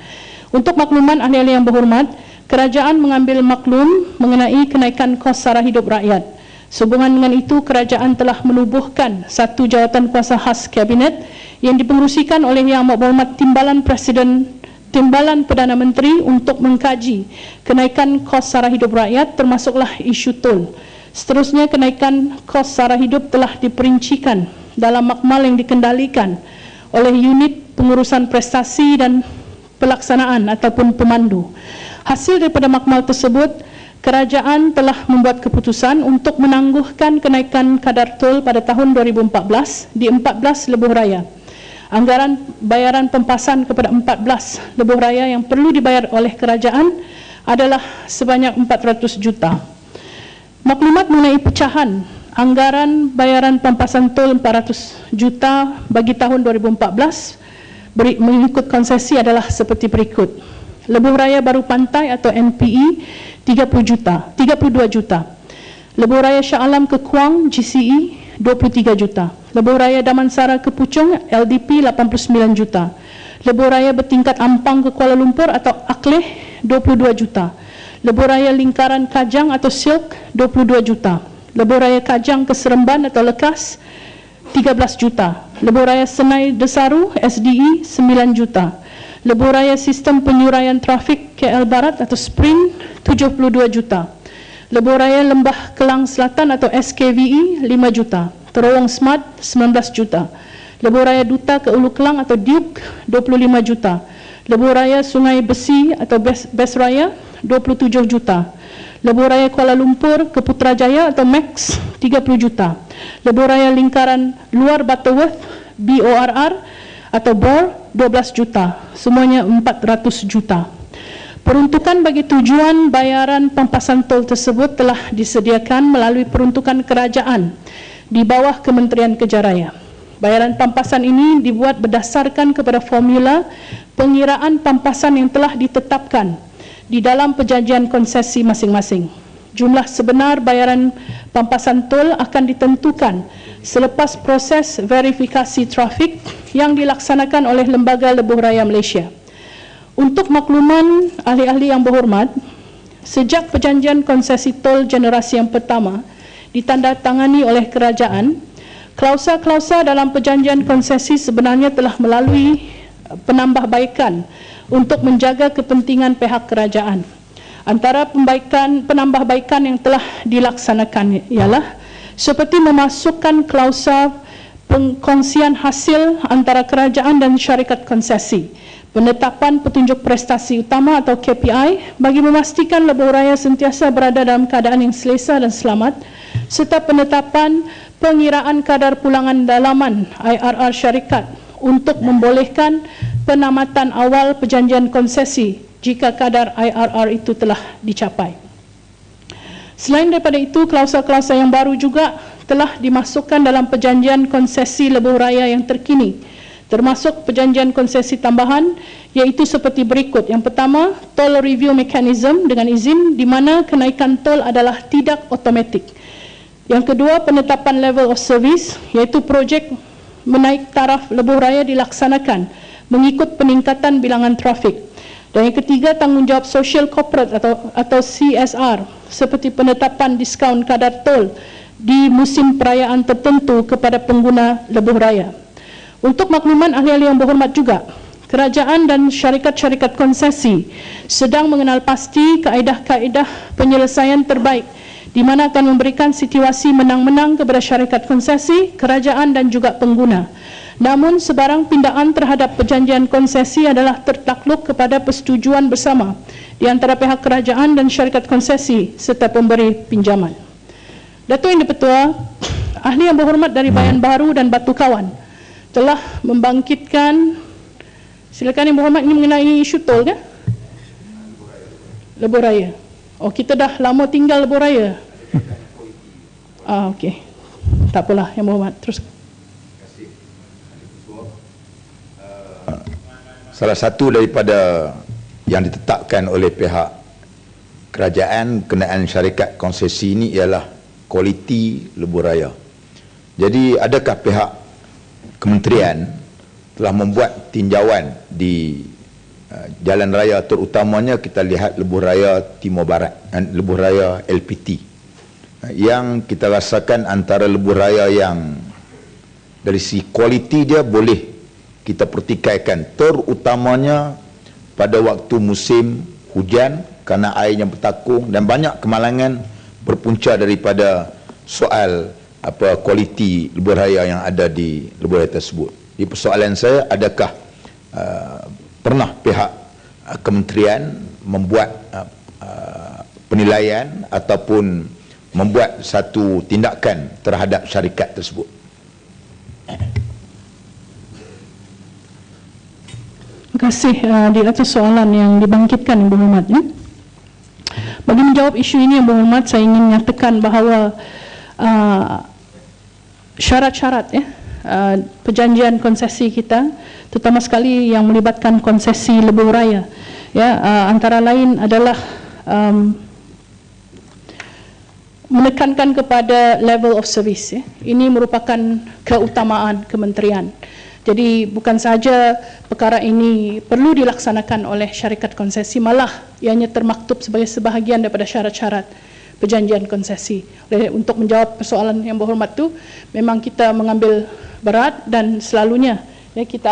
Untuk makluman ahli-ahli yang berhormat, kerajaan mengambil maklum mengenai kenaikan kos sara hidup rakyat. Sehubungan dengan itu, kerajaan telah menubuhkan satu jawatan kuasa khas kabinet yang dipengerusikan oleh Yang Amat Berhormat Timbalan Presiden, Timbalan Perdana Menteri untuk mengkaji kenaikan kos sara hidup rakyat termasuklah isu tol. Seterusnya, kenaikan kos sara hidup telah diperincikan dalam makmal yang dikendalikan oleh unit pengurusan prestasi dan pelaksanaan ataupun pemandu. Hasil daripada makmal tersebut, kerajaan telah membuat keputusan untuk menangguhkan kenaikan kadar tol pada tahun 2014 di 14 lebuh raya. Anggaran bayaran pempasan kepada 14 lebuh raya yang perlu dibayar oleh kerajaan adalah sebanyak 400 juta. Maklumat mengenai pecahan anggaran bayaran pampasan tol 400 juta bagi tahun 2014 mengikut konsesi adalah seperti berikut. Lebuh Raya Baru Pantai atau NPE 32 juta. Lebuh Raya Shah Alam ke Kuang GCE 23 juta. Lebuh Raya Damansara ke Puchong LDP 89 juta. Lebuh Raya Bertingkat Ampang ke Kuala Lumpur atau Akleh 22 juta. Lebuh Raya Lingkaran Kajang atau Silk 22 juta. Lebuh Raya Kajang ke Seremban atau Lekas 13 juta. Lebuh Raya Senai Desaru SDE 9 juta. Lebuh Raya Sistem Penyuraian Trafik KL Barat atau Spring 72 juta. Lebuh Raya Lembah Kelang Selatan atau SKVE 5 juta. Terowong Smart 19 juta. Lebuh Raya Duta ke Ulu Kelang atau Duke 25 juta. Lebuh Raya Sungai Besi atau Best Raya 27 juta. Lebuh Raya Kuala Lumpur ke Putrajaya atau Max 30 juta. Lebuh Raya Lingkaran Luar Butterworth BORR atau BOR 12 juta. Semuanya 400 juta. Peruntukan bagi tujuan bayaran pampasan tol tersebut telah disediakan melalui peruntukan kerajaan di bawah Kementerian Kejaraya. Bayaran pampasan ini dibuat berdasarkan kepada formula pengiraan pampasan yang telah ditetapkan di dalam perjanjian konsesi masing-masing. Jumlah sebenar bayaran pampasan tol akan ditentukan selepas proses verifikasi trafik yang dilaksanakan oleh Lembaga Lebuh Raya Malaysia. Untuk makluman ahli-ahli yang berhormat, sejak perjanjian konsesi tol generasi yang pertama ditandatangani oleh kerajaan, klausa-klausa dalam perjanjian konsesi sebenarnya telah melalui penambahbaikan untuk menjaga kepentingan pihak kerajaan. Antara penambahbaikan yang telah dilaksanakan ialah seperti memasukkan klausa pengkongsian hasil antara kerajaan dan syarikat konsesi, penetapan petunjuk prestasi utama atau KPI bagi memastikan lebuh raya sentiasa berada dalam keadaan yang selesa dan selamat, serta penetapan pengiraan kadar pulangan dalaman IRR syarikat untuk membolehkan penamatan awal perjanjian konsesi jika kadar IRR itu telah dicapai. Selain daripada itu, klausa-klausa yang baru juga telah dimasukkan dalam perjanjian konsesi lebuh raya yang terkini, termasuk perjanjian konsesi tambahan, iaitu seperti berikut. Yang pertama, toll review mechanism dengan izin di mana kenaikan tol adalah tidak otomatik. Yang kedua, penetapan level of service, iaitu projek menaik taraf lebuh raya dilaksanakan mengikut peningkatan bilangan trafik. Dan yang ketiga, tanggungjawab sosial corporate atau CSR, seperti penetapan diskaun kadar tol di musim perayaan tertentu kepada pengguna lebuh raya. Untuk makluman ahli-ahli yang berhormat juga, kerajaan dan syarikat-syarikat konsesi sedang mengenal pasti kaedah-kaedah penyelesaian terbaik di mana akan memberikan situasi menang-menang kepada syarikat konsesi, kerajaan dan juga pengguna. Namun sebarang pindaan terhadap perjanjian konsesi adalah tertakluk kepada persetujuan bersama di antara pihak kerajaan dan syarikat konsesi serta pemberi pinjaman. Datuk Yang di-Pertua, ahli yang berhormat dari Bayan Baru dan Batu Kawan telah membangkitkan, silakan Yang Berhormat, ini mengenai isu tol kan? Lebuh Raya. Oh, kita dah lama tinggal Lebuh Raya. Okey. Tak apalah Yang Berhormat, terus. Salah satu daripada yang ditetapkan oleh pihak kerajaan kenaan syarikat konsesi ini ialah kualiti lebuh raya. Jadi adakah pihak kementerian telah membuat tinjauan di jalan raya, terutamanya kita lihat lebuh raya Timur Barat, lebuh raya LPT, yang kita rasakan antara lebuh raya yang dari segi kualiti dia boleh kita pertikaikan, terutamanya pada waktu musim hujan kerana airnya bertakung dan banyak kemalangan berpunca daripada soal kualiti lebuh raya yang ada di lebuh raya tersebut. Jadi persoalan saya, adakah pernah pihak kementerian membuat penilaian ataupun membuat satu tindakan terhadap syarikat tersebut? Terima kasih di atas soalan yang dibangkitkan Yang Berhormat. Bagi menjawab isu ini Yang Berhormat, saya ingin menyatakan bahawa syarat-syarat perjanjian konsesi kita, terutama sekali yang melibatkan konsesi lebuh raya, antara lain adalah menekankan kepada level of service. Ini merupakan keutamaan kementerian. Jadi bukan sahaja perkara ini perlu dilaksanakan oleh syarikat konsesi, malah ianya termaktub sebagai sebahagian daripada syarat-syarat perjanjian konsesi. Untuk menjawab persoalan Yang Berhormat tu, memang kita mengambil berat dan selalunya kita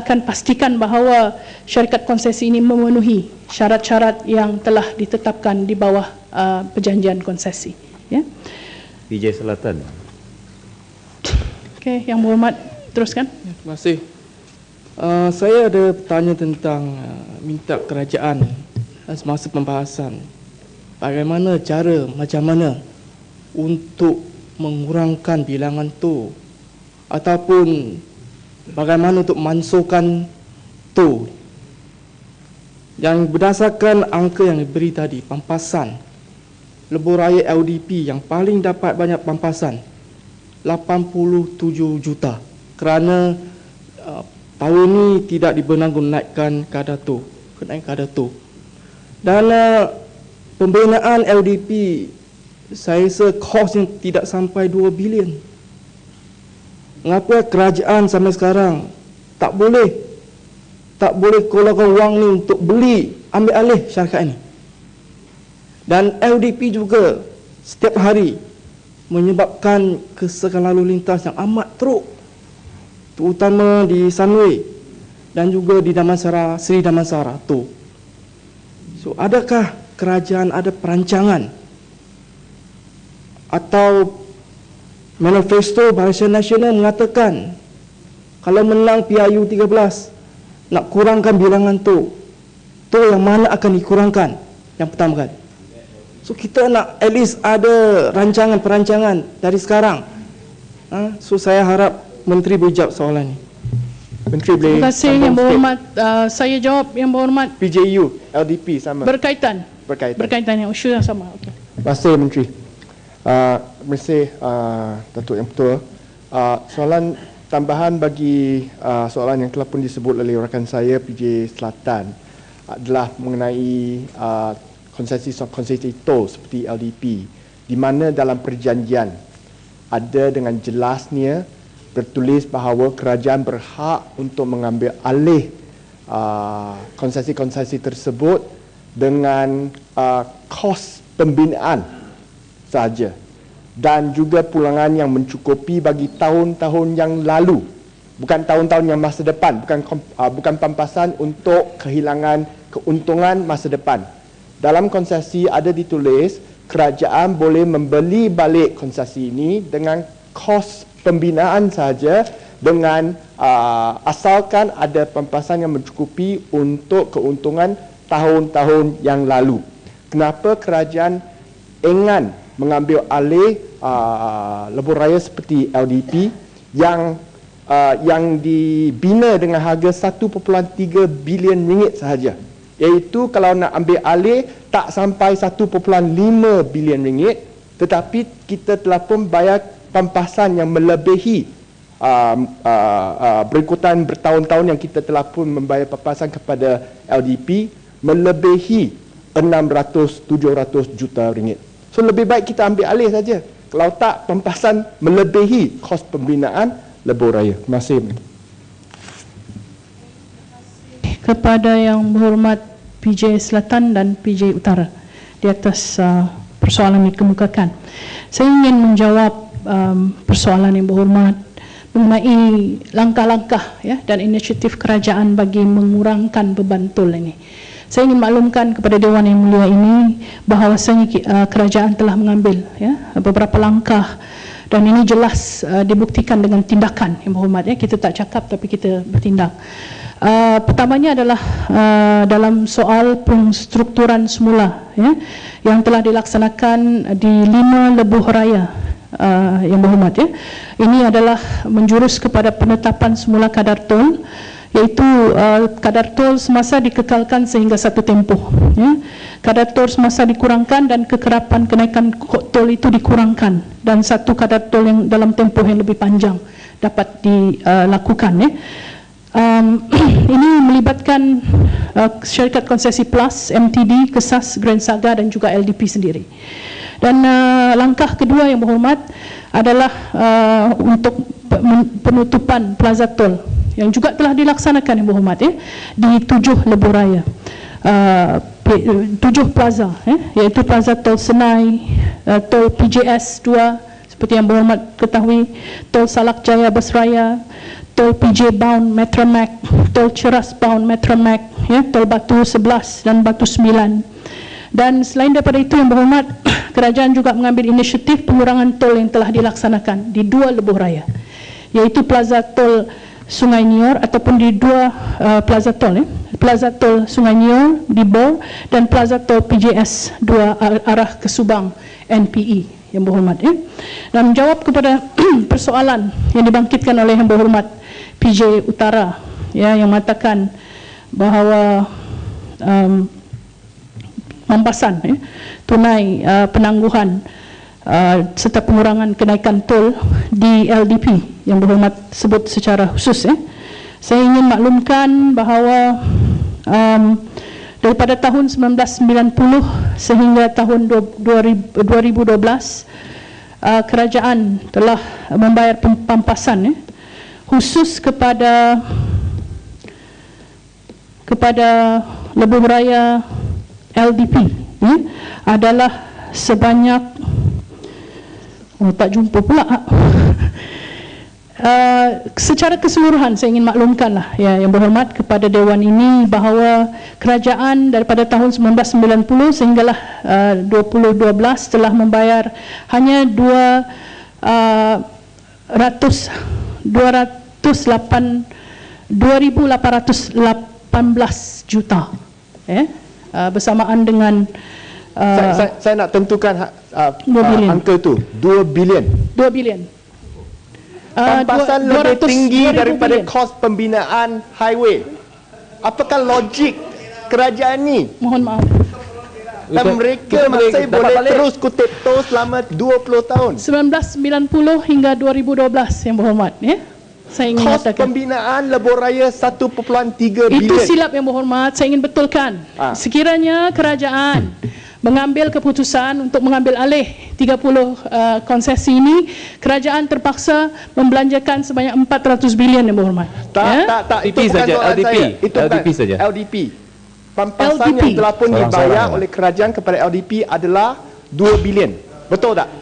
akan pastikan bahawa syarikat konsesi ini memenuhi syarat-syarat yang telah ditetapkan di bawah perjanjian konsesi. PJ Selatan. Okey, Yang Berhormat, teruskan. Terima kasih. Saya ada bertanya tentang minta kerajaan semasa pembahasan bagaimana cara, macam mana untuk mengurangkan bilangan tu ataupun bagaimana untuk mansuhkan tu yang berdasarkan angka yang diberi tadi, pampasan lebuh raya LDP yang paling dapat banyak pampasan 87 juta kerana tahun ini tidak dibenarkan naikkan kadar tu, kenaikan kadar tu. Dan pembinaan LDP saya rasa kosnya tidak sampai 2 bilion. Mengapa kerajaan sampai sekarang tak boleh keluarkan wang ni untuk beli, ambil alih syarikat ini? Dan LDP juga setiap hari menyebabkan kesesakan lalu lintas yang amat teruk, terutama di Sunway dan juga di Damansara, Seri Damansara tu. So adakah kerajaan ada perancangan atau manifesto Barisan Nasional mengatakan kalau menang PIU 13 nak kurangkan bilangan tu yang mana akan dikurangkan yang pertama kali? So kita nak at least ada perancangan dari sekarang. So saya harap Menteri boleh jawab soalan ni. Menteri boleh. Terima kasih Yang Berhormat. Saya jawab Yang Berhormat. PJU, LDP sama. Berkaitan yang isu yang sama. Okay. Terima kasih Menteri. Terima kasih Datuk Yang Pertua. Soalan tambahan bagi soalan yang telah pun disebut oleh rakan saya PJ Selatan adalah mengenai konsesi tol seperti LDP, di mana dalam perjanjian ada dengan jelasnya tertulis bahawa kerajaan berhak untuk mengambil alih konsesi-konsesi tersebut dengan kos pembinaan sahaja. dan juga pulangan yang mencukupi bagi tahun-tahun yang lalu, bukan tahun-tahun yang masa depan, bukan pampasan untuk kehilangan keuntungan masa depan. Dalam konsesi ada ditulis kerajaan boleh membeli balik konsesi ini dengan kos pembinaan sahaja, dengan asalkan ada pampasan yang mencukupi untuk keuntungan tahun-tahun yang lalu. Kenapa kerajaan enggan mengambil alih lebuh raya seperti LDP yang dibina dengan harga 1.3 bilion ringgit sahaja, iaitu kalau nak ambil alih tak sampai 1.5 bilion ringgit, tetapi kita telah pun bayar pampasan yang melebihi berikutan bertahun-tahun yang kita telah pun membayar pampasan kepada LDP melebihi 600-700 juta ringgit. So lebih baik kita ambil alih saja. Kalau tak, pampasan melebihi kos pembinaan lebuh raya. Terima kasih. Kepada yang berhormat PJ Selatan dan PJ Utara di atas persoalan yang dikemukakan. Saya ingin menjawab persoalan yang berhormat mengenai langkah-langkah dan inisiatif kerajaan bagi mengurangkan beban tol ini. Saya ingin maklumkan kepada Dewan yang mulia ini bahawasanya kerajaan telah mengambil beberapa langkah, dan ini jelas dibuktikan dengan tindakan yang berhormat. Kita tak cakap tapi kita bertindak. Pertamanya adalah dalam soal penstrukturan semula yang telah dilaksanakan di 5 lebuh raya yang berhormat. Ini adalah menjurus kepada penetapan semula kadar tol, iaitu kadar tol semasa dikekalkan sehingga 1 tempoh. Kadar tol semasa dikurangkan dan kekerapan kenaikan tol itu dikurangkan, dan 1 kadar tol yang dalam tempoh yang lebih panjang dapat dilakukan. Ini melibatkan syarikat konsesi Plus, MTD, Kesas, Grand Saga dan juga LDP sendiri. Dan langkah kedua yang berhormat adalah untuk penutupan plaza tol yang juga telah dilaksanakan yang berhormat di 7 lebuh raya, 7 plaza, iaitu plaza tol Senai, tol PJS 2 seperti yang berhormat ketahui, tol Salak Jaya Besraya, tol PJ bound Metromac, tol Ceras bound Metromac, tol Batu 11 dan Batu 9. Dan selain daripada itu yang berhormat, kerajaan juga mengambil inisiatif pengurangan tol yang telah dilaksanakan di 2 lebuh raya, iaitu plaza tol Sungai Nior ataupun di 2 plaza tol, plaza tol Sungai Nior di Bor dan plaza tol PJS 2 arah ke Subang NPE yang berhormat. Dan menjawab kepada persoalan yang dibangkitkan oleh yang berhormat PJ Utara yang mengatakan bahawa pampasan tunai penangguhan serta pengurangan kenaikan tol di LDP yang berhormat sebut secara khusus. Saya ingin maklumkan bahawa daripada tahun 1990 sehingga tahun 2012 kerajaan telah membayar pampasan khusus kepada lebuh raya LDP adalah sebanyak tak jumpa pula secara keseluruhan. Saya ingin maklumkanlah yang berhormat kepada Dewan ini bahawa kerajaan daripada tahun 1990 sehinggalah 2012 telah membayar hanya 2.818 juta bersamaan dengan saya nak tentukan angka tu 2 bilion. 2 bilion. Pampasan lebih tinggi daripada kos pembinaan highway. Apakah logik kerajaan ni? Mohon maaf. Dan mereka masih boleh terus kutip tol selama 20 tahun. 1990 hingga 2012 yang berhormat. Saya ingin kos katakan pembinaan lebuh raya 1.3 bilion. Itu silap yang berhormat. Saya ingin betulkan. Sekiranya kerajaan mengambil keputusan untuk mengambil alih 30 konsesi ini, kerajaan terpaksa membelanjakan sebanyak 400 bilion yang berhormat. Tak. Itu bukan soalan saya. Itu LDP saja. LDP. Pampasan yang telah pun dibayar oleh kerajaan kepada LDP adalah 2 bilion. Betul tak?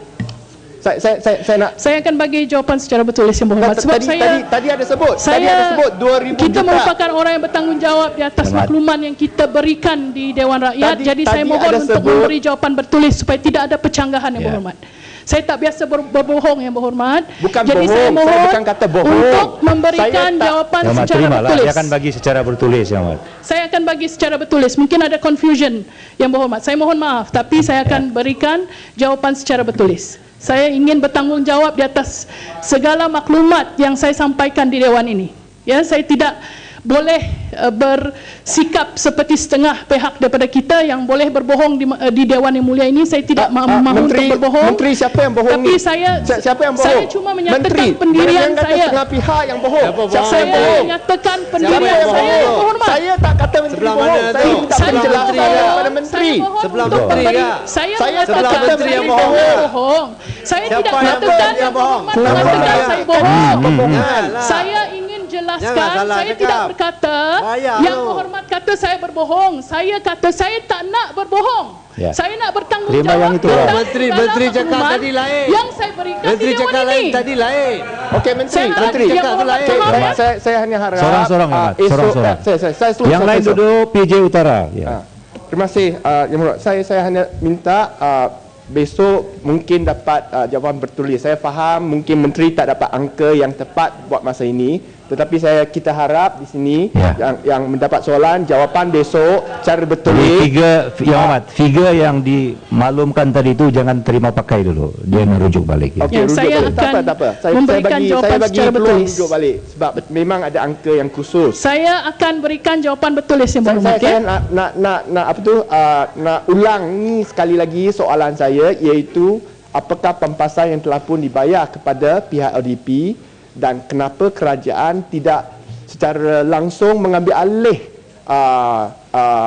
Saya nak Saya akan bagi jawapan secara bertulis yang berhormat. Sebab tadi ada sebut. Tadi ada sebut 2,000 kita juta. merupakan orang yang bertanggungjawab di atas makluman yang kita berikan di Dewan Rakyat. Jadi saya mohon untuk memberi jawapan bertulis supaya tidak ada percanggahan yang berhormat. Saya tak biasa berbohong yang berhormat. Bukan jadi bohong, saya mohon saya bukan kata bohong. untuk memberikan jawapan Yang secara terimalah, bertulis. dia akan bagi secara bertulis yang Mat. Saya akan bagi secara bertulis. Mungkin ada confusion yang berhormat. Saya mohon maaf, tapi saya akan berikan jawapan secara bertulis. Saya ingin bertanggungjawab di atas segala maklumat yang saya sampaikan di Dewan ini. Ya, saya tidak boleh bersikap seperti setengah pihak daripada kita yang boleh berbohong di Dewan yang mulia ini. Saya tidak mahu untuk berbohong. Menteri siapa yang bohong Tapi ni? siapa yang bohong? Saya cuma menyatakan Menteri. pendirian Jangan kata saya. setengah pihak yang bohong. Siapa Saya yang bohong? menyatakan Siapa pendirian yang saya yang bohong? berhormat. Saya tak kata menteri Sebelah bohong. mana Saya tu? minta Saya penjelasan mohon, daripada menteri. saya mohon Sebelah untuk menteri memberi- ke? Saya Saya mengatakan tak kata menteri saya yang tidak bohong. bohong. Saya Siapa tidak yang mengatakan bohong? yang berhormat Kenapa mengatakan dia? saya bohong. Janganlah. Saya ingin jelaskan, Jangan salah saya cakap. tidak berkata Bahaya yang tu. berhormat kata saya berbohong. Saya kata saya tak nak berbohong. Ya. Saya nak Terima bertanggungjawab yang itu. tentang Menteri segala cakap maklumat tadi lain. yang saya berikan Menteri di Dewan cakap lain ini. tadi lain. Okey, menteri. Saya harap Menteri. yang cakap tu berhormat lain. faham, ya. Saya hanya harap Sorang-sorang, Ahmad. esok Sorang-sorang. saya Yang lain duduk PJ Utara. Ya. Terima kasih Yang Berhormat. Saya hanya minta besok mungkin dapat jawapan bertulis. Saya faham mungkin menteri tak dapat angka yang tepat buat masa ini, tetapi kita harap di sini yang mendapat soalan jawapan besok secara bertulis. Figure yang dimaklumkan tadi itu jangan terima pakai dulu. Dia merujuk balik. Ya. Okey, Yang saya rujuk. akan Tak apa. memberikan jawapan saya bagi secara peluang bertulis. rujuk balik sebab memang ada angka yang khusus. Saya akan berikan jawapan bertulis yang berhormat. Saya Ya. nak ulang ni sekali lagi soalan saya, iaitu apakah pampasan yang telah pun dibayar kepada pihak LDP dan kenapa kerajaan tidak secara langsung mengambil alih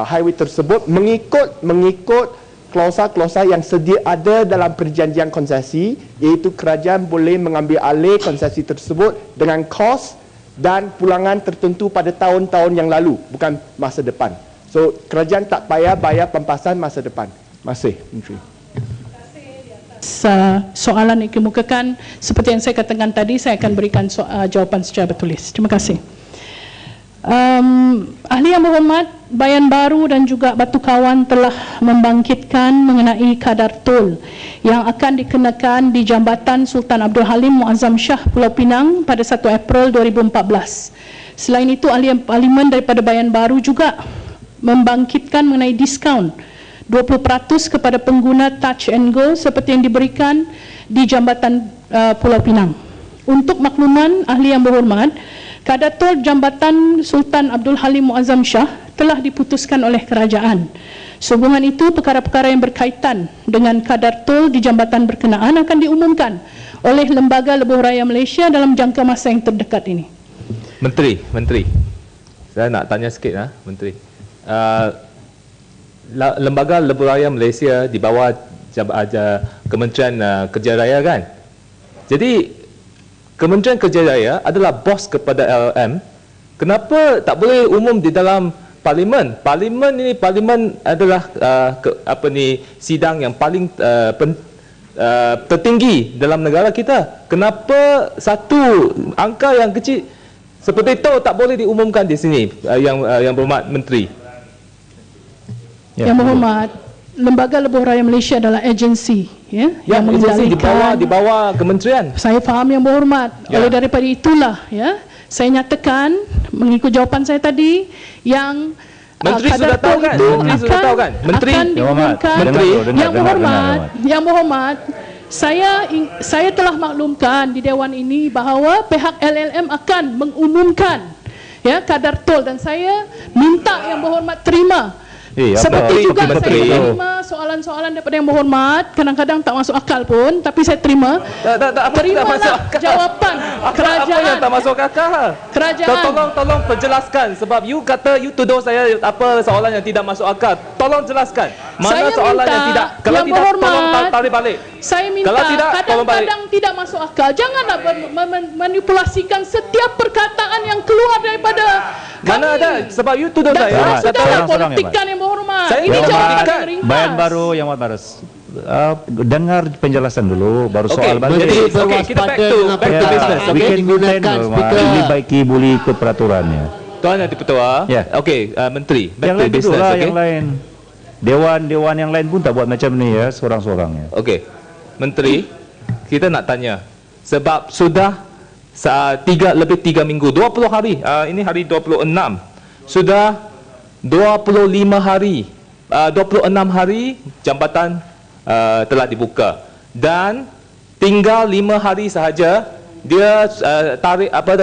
highway tersebut mengikut klausa-klausa yang sedia ada dalam perjanjian konsesi, iaitu kerajaan boleh mengambil alih konsesi tersebut dengan kos dan pulangan tertentu pada tahun-tahun yang lalu, bukan masa depan. So kerajaan tak payah bayar pampasan masa depan. Terima kasih, Menteri. Soalan yang dikemukakan seperti yang saya katakan tadi, saya akan berikan jawapan secara bertulis. Terima kasih. Ahli yang berhormat, Bayan Baru dan juga Batu Kawan telah membangkitkan mengenai kadar tol yang akan dikenakan di Jambatan Sultan Abdul Halim Muazzam Shah Pulau Pinang pada 1 April 2014. Selain itu, ahli parlimen daripada Bayan Baru juga membangkitkan mengenai diskaun 20% kepada pengguna touch and go seperti yang diberikan di Jambatan Pulau Pinang. Untuk makluman ahli yang berhormat, kadar tol Jambatan Sultan Abdul Halim Muazzam Shah telah diputuskan oleh kerajaan. Sehubungan itu, perkara-perkara yang berkaitan dengan kadar tol di jambatan berkenaan akan diumumkan oleh Lembaga Lebuh Raya Malaysia dalam jangka masa yang terdekat ini. Menteri. Saya nak tanya sikit Menteri. Lembaga Lebuh Raya Malaysia di bawah Kementerian Kerja Raya kan? Jadi Kementerian Kerja Raya adalah bos kepada LLM. Kenapa tak boleh umum di dalam parlimen? Parlimen adalah sidang yang paling tertinggi dalam negara kita. Kenapa satu angka yang kecil seperti itu tak boleh diumumkan di sini, yang berhormat Menteri? Yang berhormat, Lembaga Lebuh Raya Malaysia adalah agensi, yang agensi di bawah kementerian. Saya faham yang berhormat. Oleh daripada itulah, saya nyatakan mengikut jawapan saya tadi, yang Menteri sudah tahu kan? Menteri akan diumumkan. Yang berhormat, saya telah maklumkan di Dewan ini bahawa pihak LLM akan mengumumkan kadar tol, dan saya minta yang berhormat terima. Seperti juga saya terima soalan-soalan daripada yang berhormat, kadang-kadang tak masuk akal pun, tapi saya terima. Terimalah jawapan kerajaan. Apa yang tak masuk akal? Kerajaan. Tolong perjelaskan, sebab you kata you tuduh saya soalan yang tidak masuk akal. Tolong jelaskan. Mana soalan yang tidak? Kalau tidak, tolong tarik balik. Saya minta, kadang-kadang tidak masuk akal. Janganlah manipulasikan setiap perkataan yang keluar daripada mana ada, sebab you tuduh saya. Sudahlah politikan yang berhormat. Saya ini jawapan yang ringkas. Bayan Baru yang Mat Baras. dengar penjelasan dulu baru Okey, soal balik. jadi kita back to business. We Okey. can maintain lebih baik boleh ikut peraturannya. Tuan Yang Di-Pertua. Ya. Okey, Menteri, back Yang to lain business, itulah okey. yang lain. Dewan yang lain pun tak buat macam ni ya, seorang-seorangnya. Okey. Menteri, kita nak tanya sebab sudah lebih 3 minggu, 20 hari. Ini hari 26. Sudah 25 hari. 26 hari jambatan telah dibuka dan tinggal 5 hari sahaja dia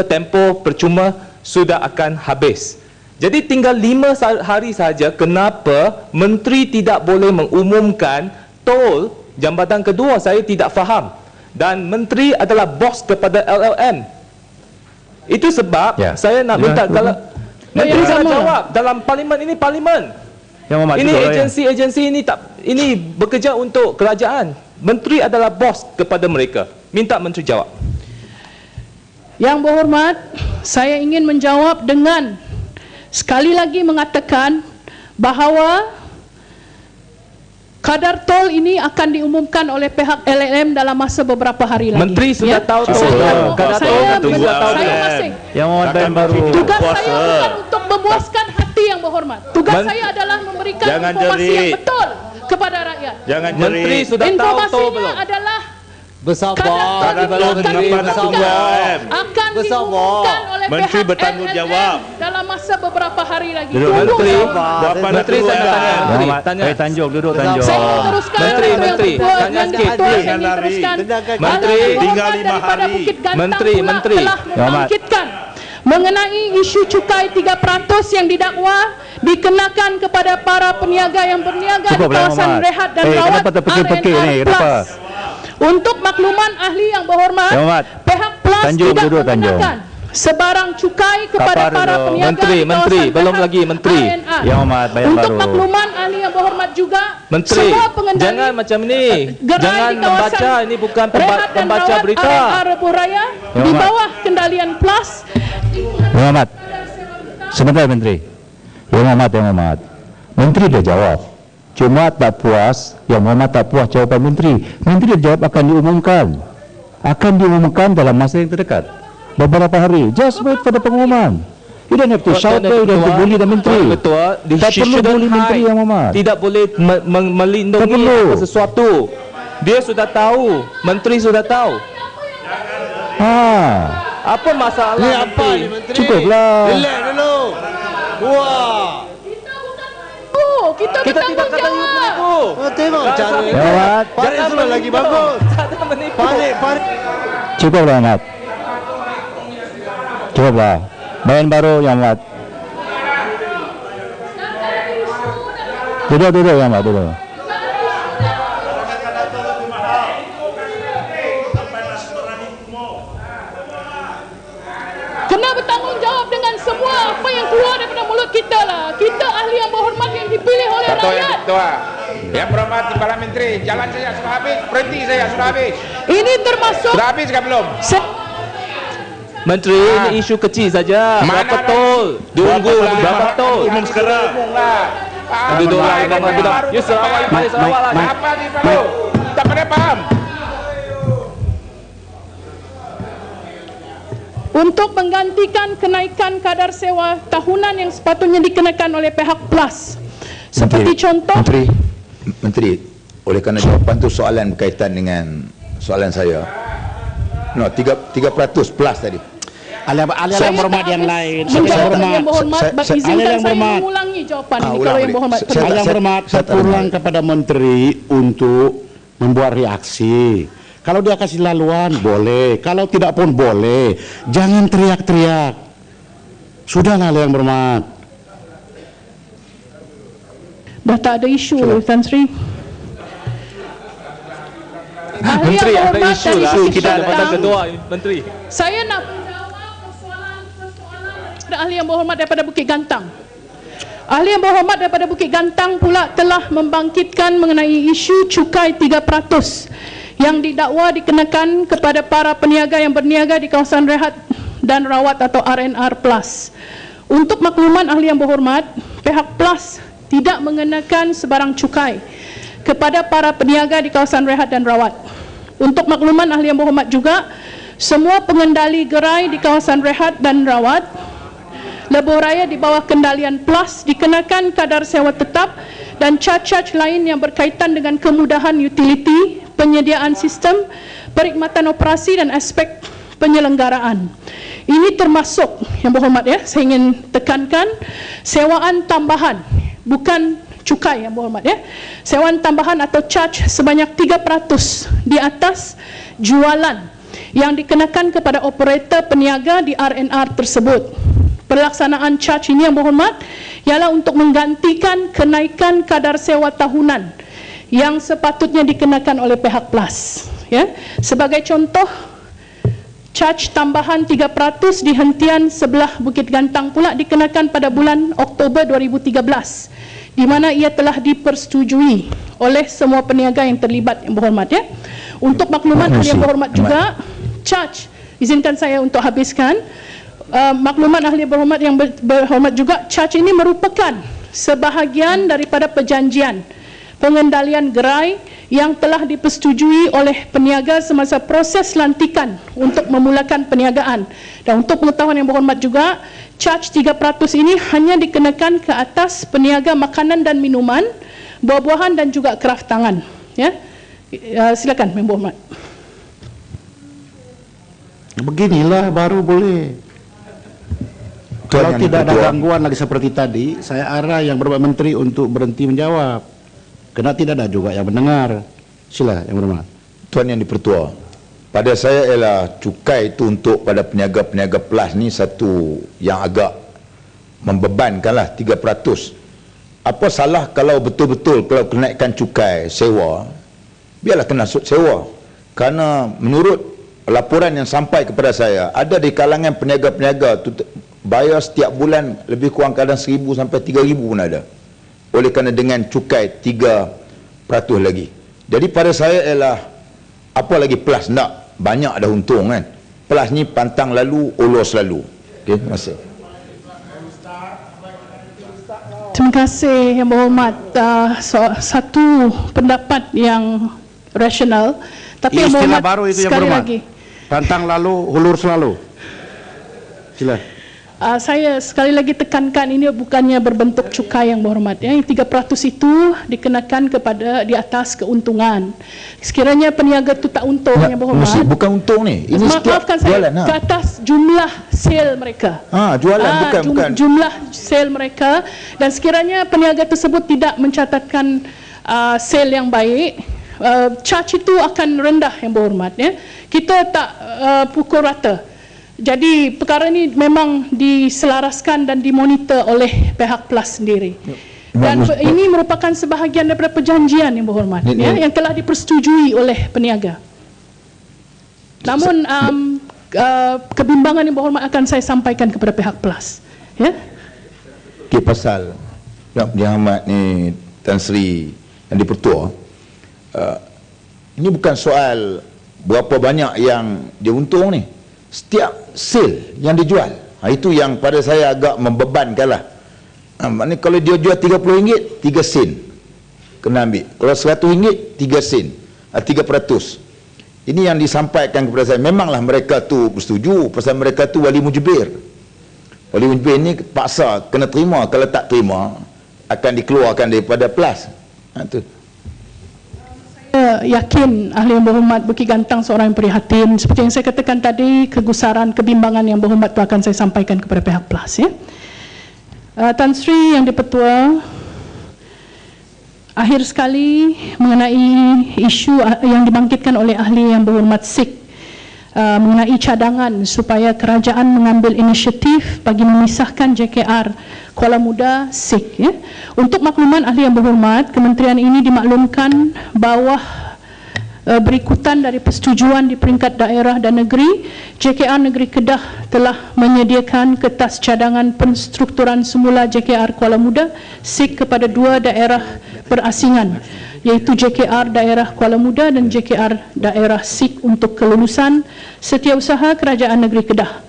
tempoh percuma sudah akan habis. Jadi tinggal 5 hari sahaja, kenapa menteri tidak boleh mengumumkan tol jambatan kedua? Saya tidak faham. Dan menteri adalah bos kepada LLM. Itu sebab saya nak minta kalau menteri jangan jawab dalam parlimen ini, parlimen. Ini agensi-agensi ini bekerja untuk kerajaan. Menteri adalah bos kepada mereka. Minta menteri jawab. Yang berhormat, saya ingin menjawab dengan sekali lagi mengatakan bahawa kadar tol ini akan diumumkan oleh pihak LLM dalam masa beberapa hari lagi. Menteri sudah tahu tol. Kadar tol sudah tahu. Yang baru. Tugas saya bukan untuk memuaskan hati yang berhormat. Tugas saya adalah memberikan informasi yang betul kepada rakyat. Menteri sudah tahu tol belum? Informasinya adalah bersabar, akan diumumkan oleh Menteri pihak bertanggungjawab dalam masa beberapa hari lagi. Menteri, Menteri saya nak tanya. Tanya. Tanjung, duduk Tanjung. Saya mau teruskan. Menteri, tanya sikit. Menteri, tinggal 5 hari. Menteri, telah membangkitkan mengenai isu cukai 3% yang didakwa dikenakan kepada para peniaga yang berniaga di kawasan rehat dan rawat RNR+. Untuk makluman ahli yang berhormat, pihak Plus tidak mengenakan sebarang cukai kepada para peniaga di kawasan belum lagi Menteri. Yang hormat, untuk makluman ahli yang berhormat juga, Menteri, semua pengendali jangan macam ni. Jangan membaca, ini bukan pembaca berita. RNR Lebuh Raya di bawah kendalian Plus. Yang hormat. Sebentar Menteri. Yang hormat. Menteri dah jawab. Cuma tak puas, yang Muhammad tak puas jawapan Menteri. Menteri dia jawab akan diumumkan dalam masa yang terdekat. Beberapa hari. Just wait for the pengumuman. You don't have to shout, you don't have to bully the Menteri. Tak perlu bully Menteri yang Muhammad. Tidak boleh melindungi sesuatu. Dia sudah tahu. Menteri sudah tahu. Apa masalah ni apa ni Menteri? Cukuplah. Relax dulu. Wah. Kita bertanggungjawab. Tengok cara. Panik sudah lagi bagus. Panik. Cukuplah Ahmad. Cukuplah. Bayan baru yang Ahmad. Duduk yang Ahmad, duduk. Kena bertanggungjawab dengan semua apa yang keluar daripada mulut kita lah. Kita ahli yang berhormat yang dipilih oleh rakyat. Yang berhormat di Perdana Menteri, jalan saya sudah habis, berhenti saya sudah habis. Ini termasuk. Sudah habis ke belum? Menteri, ini isu kecil saja. Berapa tol? Diunggulah berapa tol? Umum sekarang. Duduklah. Ya Sarawak lah. Apa ni perlu? Tak pada faham. Untuk menggantikan kenaikan kadar sewa tahunan yang sepatutnya dikenakan oleh pihak Plus. Seperti contoh. Menteri, oleh kerana jawapan tu soalan berkaitan dengan soalan saya. No, 3% plus tadi. Ahli yang berhormat yang lain. Yang berhormat, izinkan saya mengulangi jawapan ini kalau yang berhormat. Ahli yang berhormat, saya ulang kepada Menteri untuk membuat reaksi. Kalau dia kasih laluan boleh, kalau tidak pun boleh. Jangan teriak-teriak. Sudahlah yang berhormat. Dah tak ada isu, Tan Sri. Menteri ada isu lah. Kita ada pada kedua Menteri. Saya nak menjawab persoalan ahli yang berhormat daripada Bukit Gantang. Ahli yang berhormat daripada Bukit Gantang pula telah membangkitkan mengenai isu cukai 3% yang didakwa dikenakan kepada para peniaga yang berniaga di kawasan rehat dan rawat atau RNR+. Untuk makluman ahli yang berhormat, pihak Plus tidak mengenakan sebarang cukai. kepada para peniaga di kawasan rehat dan rawat. Untuk makluman ahli yang berhormat juga, semua pengendali gerai di kawasan rehat dan rawat lebuh raya di bawah kendalian PLAS dikenakan kadar sewa tetap dan charge-charge lain yang berkaitan dengan kemudahan utility, penyediaan sistem, perkhidmatan operasi dan aspek penyelenggaraan. Ini termasuk yang berhormat ya, saya ingin tekankan sewaan tambahan, bukan cukai yang berhormat ya. Sewaan tambahan atau charge sebanyak 3% di atas jualan yang dikenakan kepada operator peniaga di R&R tersebut. Pelaksanaan charge ini yang berhormat ialah untuk menggantikan kenaikan kadar sewa tahunan yang sepatutnya dikenakan oleh pihak PLAS ya. Sebagai contoh, charge tambahan 3% di hentian sebelah Bukit Gantang pula dikenakan pada bulan Oktober 2013 di mana ia telah dipersetujui oleh semua peniaga yang terlibat yang berhormat ya. Untuk makluman ahli yang berhormat juga, charge, izinkan saya untuk habiskan, makluman ahli berhormat yang berhormat juga, charge ini merupakan sebahagian daripada perjanjian pengendalian gerai yang telah dipersetujui oleh peniaga semasa proses lantikan untuk memulakan perniagaan. Dan untuk pengetahuan yang berhormat juga, charge 3% ini hanya dikenakan ke atas peniaga makanan dan minuman, buah-buahan dan juga kraft tangan ya. Silakan yang berhormat. Beginilah baru boleh. Kalau tidak ada gangguan lagi seperti tadi, saya arah yang berhormat menteri untuk berhenti menjawab. Karena tidak ada juga yang mendengar. Sila yang berhormat. Tuan yang dipertua, pada saya ialah cukai itu untuk pada peniaga-peniaga PLAS ni satu yang agak membebankanlah 3%. Apa salah kalau betul-betul kalau kenaikan cukai sewa, biarlah kena sewa. Kerana menurut laporan yang sampai kepada saya, ada di kalangan peniaga-peniaga tu bayar setiap bulan lebih kurang kadang 1,000 sampai 3,000 pun ada. Oleh kerana dengan cukai 3% lagi. Jadi pada saya ialah apa lagi PLAS nak banyak dah untung kan. PLAS ni pantang lalu, ulos lalu. Okey, terima kasih. Terima kasih yang berhormat. Satu pendapat yang rasional, tapi yang istilah berhormat baru itu yang sekali berhormat. lagi. Pantang lalu, hulur selalu. Sila. Saya sekali lagi tekankan ini bukannya berbentuk cukai yang berhormat ya. Yang 3% itu dikenakan kepada di atas keuntungan. Sekiranya peniaga itu tak untung yang berhormat. Bukan untung ni. Ini maafkan saya, jualan, ke atas jumlah sale mereka. Jualan bukan. Jumlah sale mereka, dan sekiranya peniaga tersebut tidak mencatatkan sale yang baik, charge itu akan rendah yang berhormat ya. Kita tak pukul rata. Jadi perkara ini memang diselaraskan dan dimonitor oleh pihak PLAS sendiri. Dan ini merupakan sebahagian daripada perjanjian yang berhormat ya, yang telah dipersetujui oleh peniaga. Namun kebimbangan yang berhormat akan saya sampaikan kepada pihak PLAS ya. Okey, pasal Yang Amat ni Tan Sri yang dipertua, ini bukan soal berapa banyak yang dia untung ni. Setiap sale yang dijual, itu yang pada saya agak membebankan lah. Maknanya kalau dia jual RM30, 3 sen kena ambil. Kalau RM100, 3 sen, 3%. Ini yang disampaikan kepada saya. Memanglah mereka tu bersetuju, pasal mereka tu wali mujibir. Wali mujibir ni paksa kena terima. Kalau tak terima, akan dikeluarkan daripada PLAS. Itu. Yakin ahli yang berhormat Bukit Gantang seorang yang prihatin. Seperti yang saya katakan tadi, kegusaran, kebimbangan yang berhormat itu akan saya sampaikan kepada pihak PLAS ya. Tan Sri yang dipertua, akhir sekali mengenai isu yang dibangkitkan oleh ahli yang berhormat SIK mengenai cadangan supaya kerajaan mengambil inisiatif bagi memisahkan JKR Kuala Muda SIK ya. Untuk makluman ahli yang berhormat, kementerian ini dimaklumkan bawah berikutan dari persetujuan di peringkat daerah dan negeri, JKR Negeri Kedah telah menyediakan kertas cadangan penstrukturan semula JKR Kuala Muda SIK kepada 2 daerah berasingan, iaitu JKR daerah Kuala Muda dan JKR daerah SIK untuk kelulusan setiausaha Kerajaan Negeri Kedah.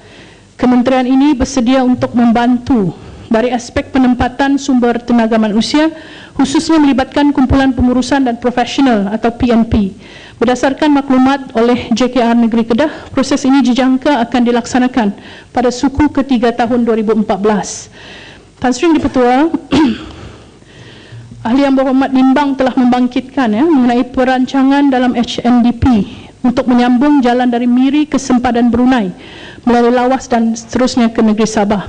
Kementerian ini bersedia untuk membantu dari aspek penempatan sumber tenaga manusia, khususnya melibatkan kumpulan pengurusan dan profesional atau PNP. Berdasarkan maklumat oleh JKR Negeri Kedah, proses ini dijangka akan dilaksanakan pada suku ketiga tahun 2014. Tan Sri Yang Di-Pertua, Ahli Yang Berhormat Limbang telah membangkitkan mengenai perancangan dalam HNDP untuk menyambung jalan dari Miri ke Sempadan Brunei melalui Lawas dan seterusnya ke negeri Sabah.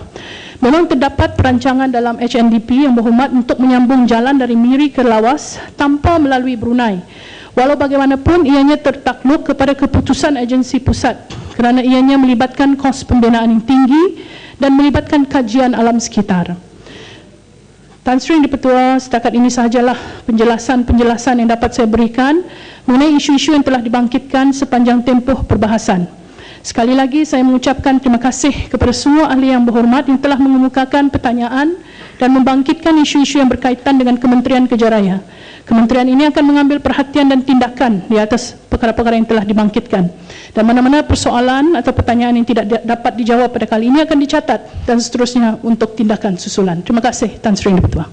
Memang terdapat perancangan dalam HNDP Yang Berhormat untuk menyambung jalan dari Miri ke Lawas tanpa melalui Brunei. Walau bagaimanapun ianya tertakluk kepada keputusan agensi pusat kerana ianya melibatkan kos pembinaan yang tinggi dan melibatkan kajian alam sekitar. Tan Sri Yang Di-Pertua, setakat ini sahajalah penjelasan-penjelasan yang dapat saya berikan mengenai isu-isu yang telah dibangkitkan sepanjang tempoh perbahasan. Sekali lagi saya mengucapkan terima kasih kepada semua ahli yang berhormat yang telah mengemukakan pertanyaan dan membangkitkan isu-isu yang berkaitan dengan Kementerian Kejaraya. Kementerian ini akan mengambil perhatian dan tindakan di atas perkara-perkara yang telah dibangkitkan. Dan mana-mana persoalan atau pertanyaan yang tidak dapat dijawab pada kali ini akan dicatat dan seterusnya untuk tindakan susulan. Terima kasih Tan Sri Yang Di-Pertua.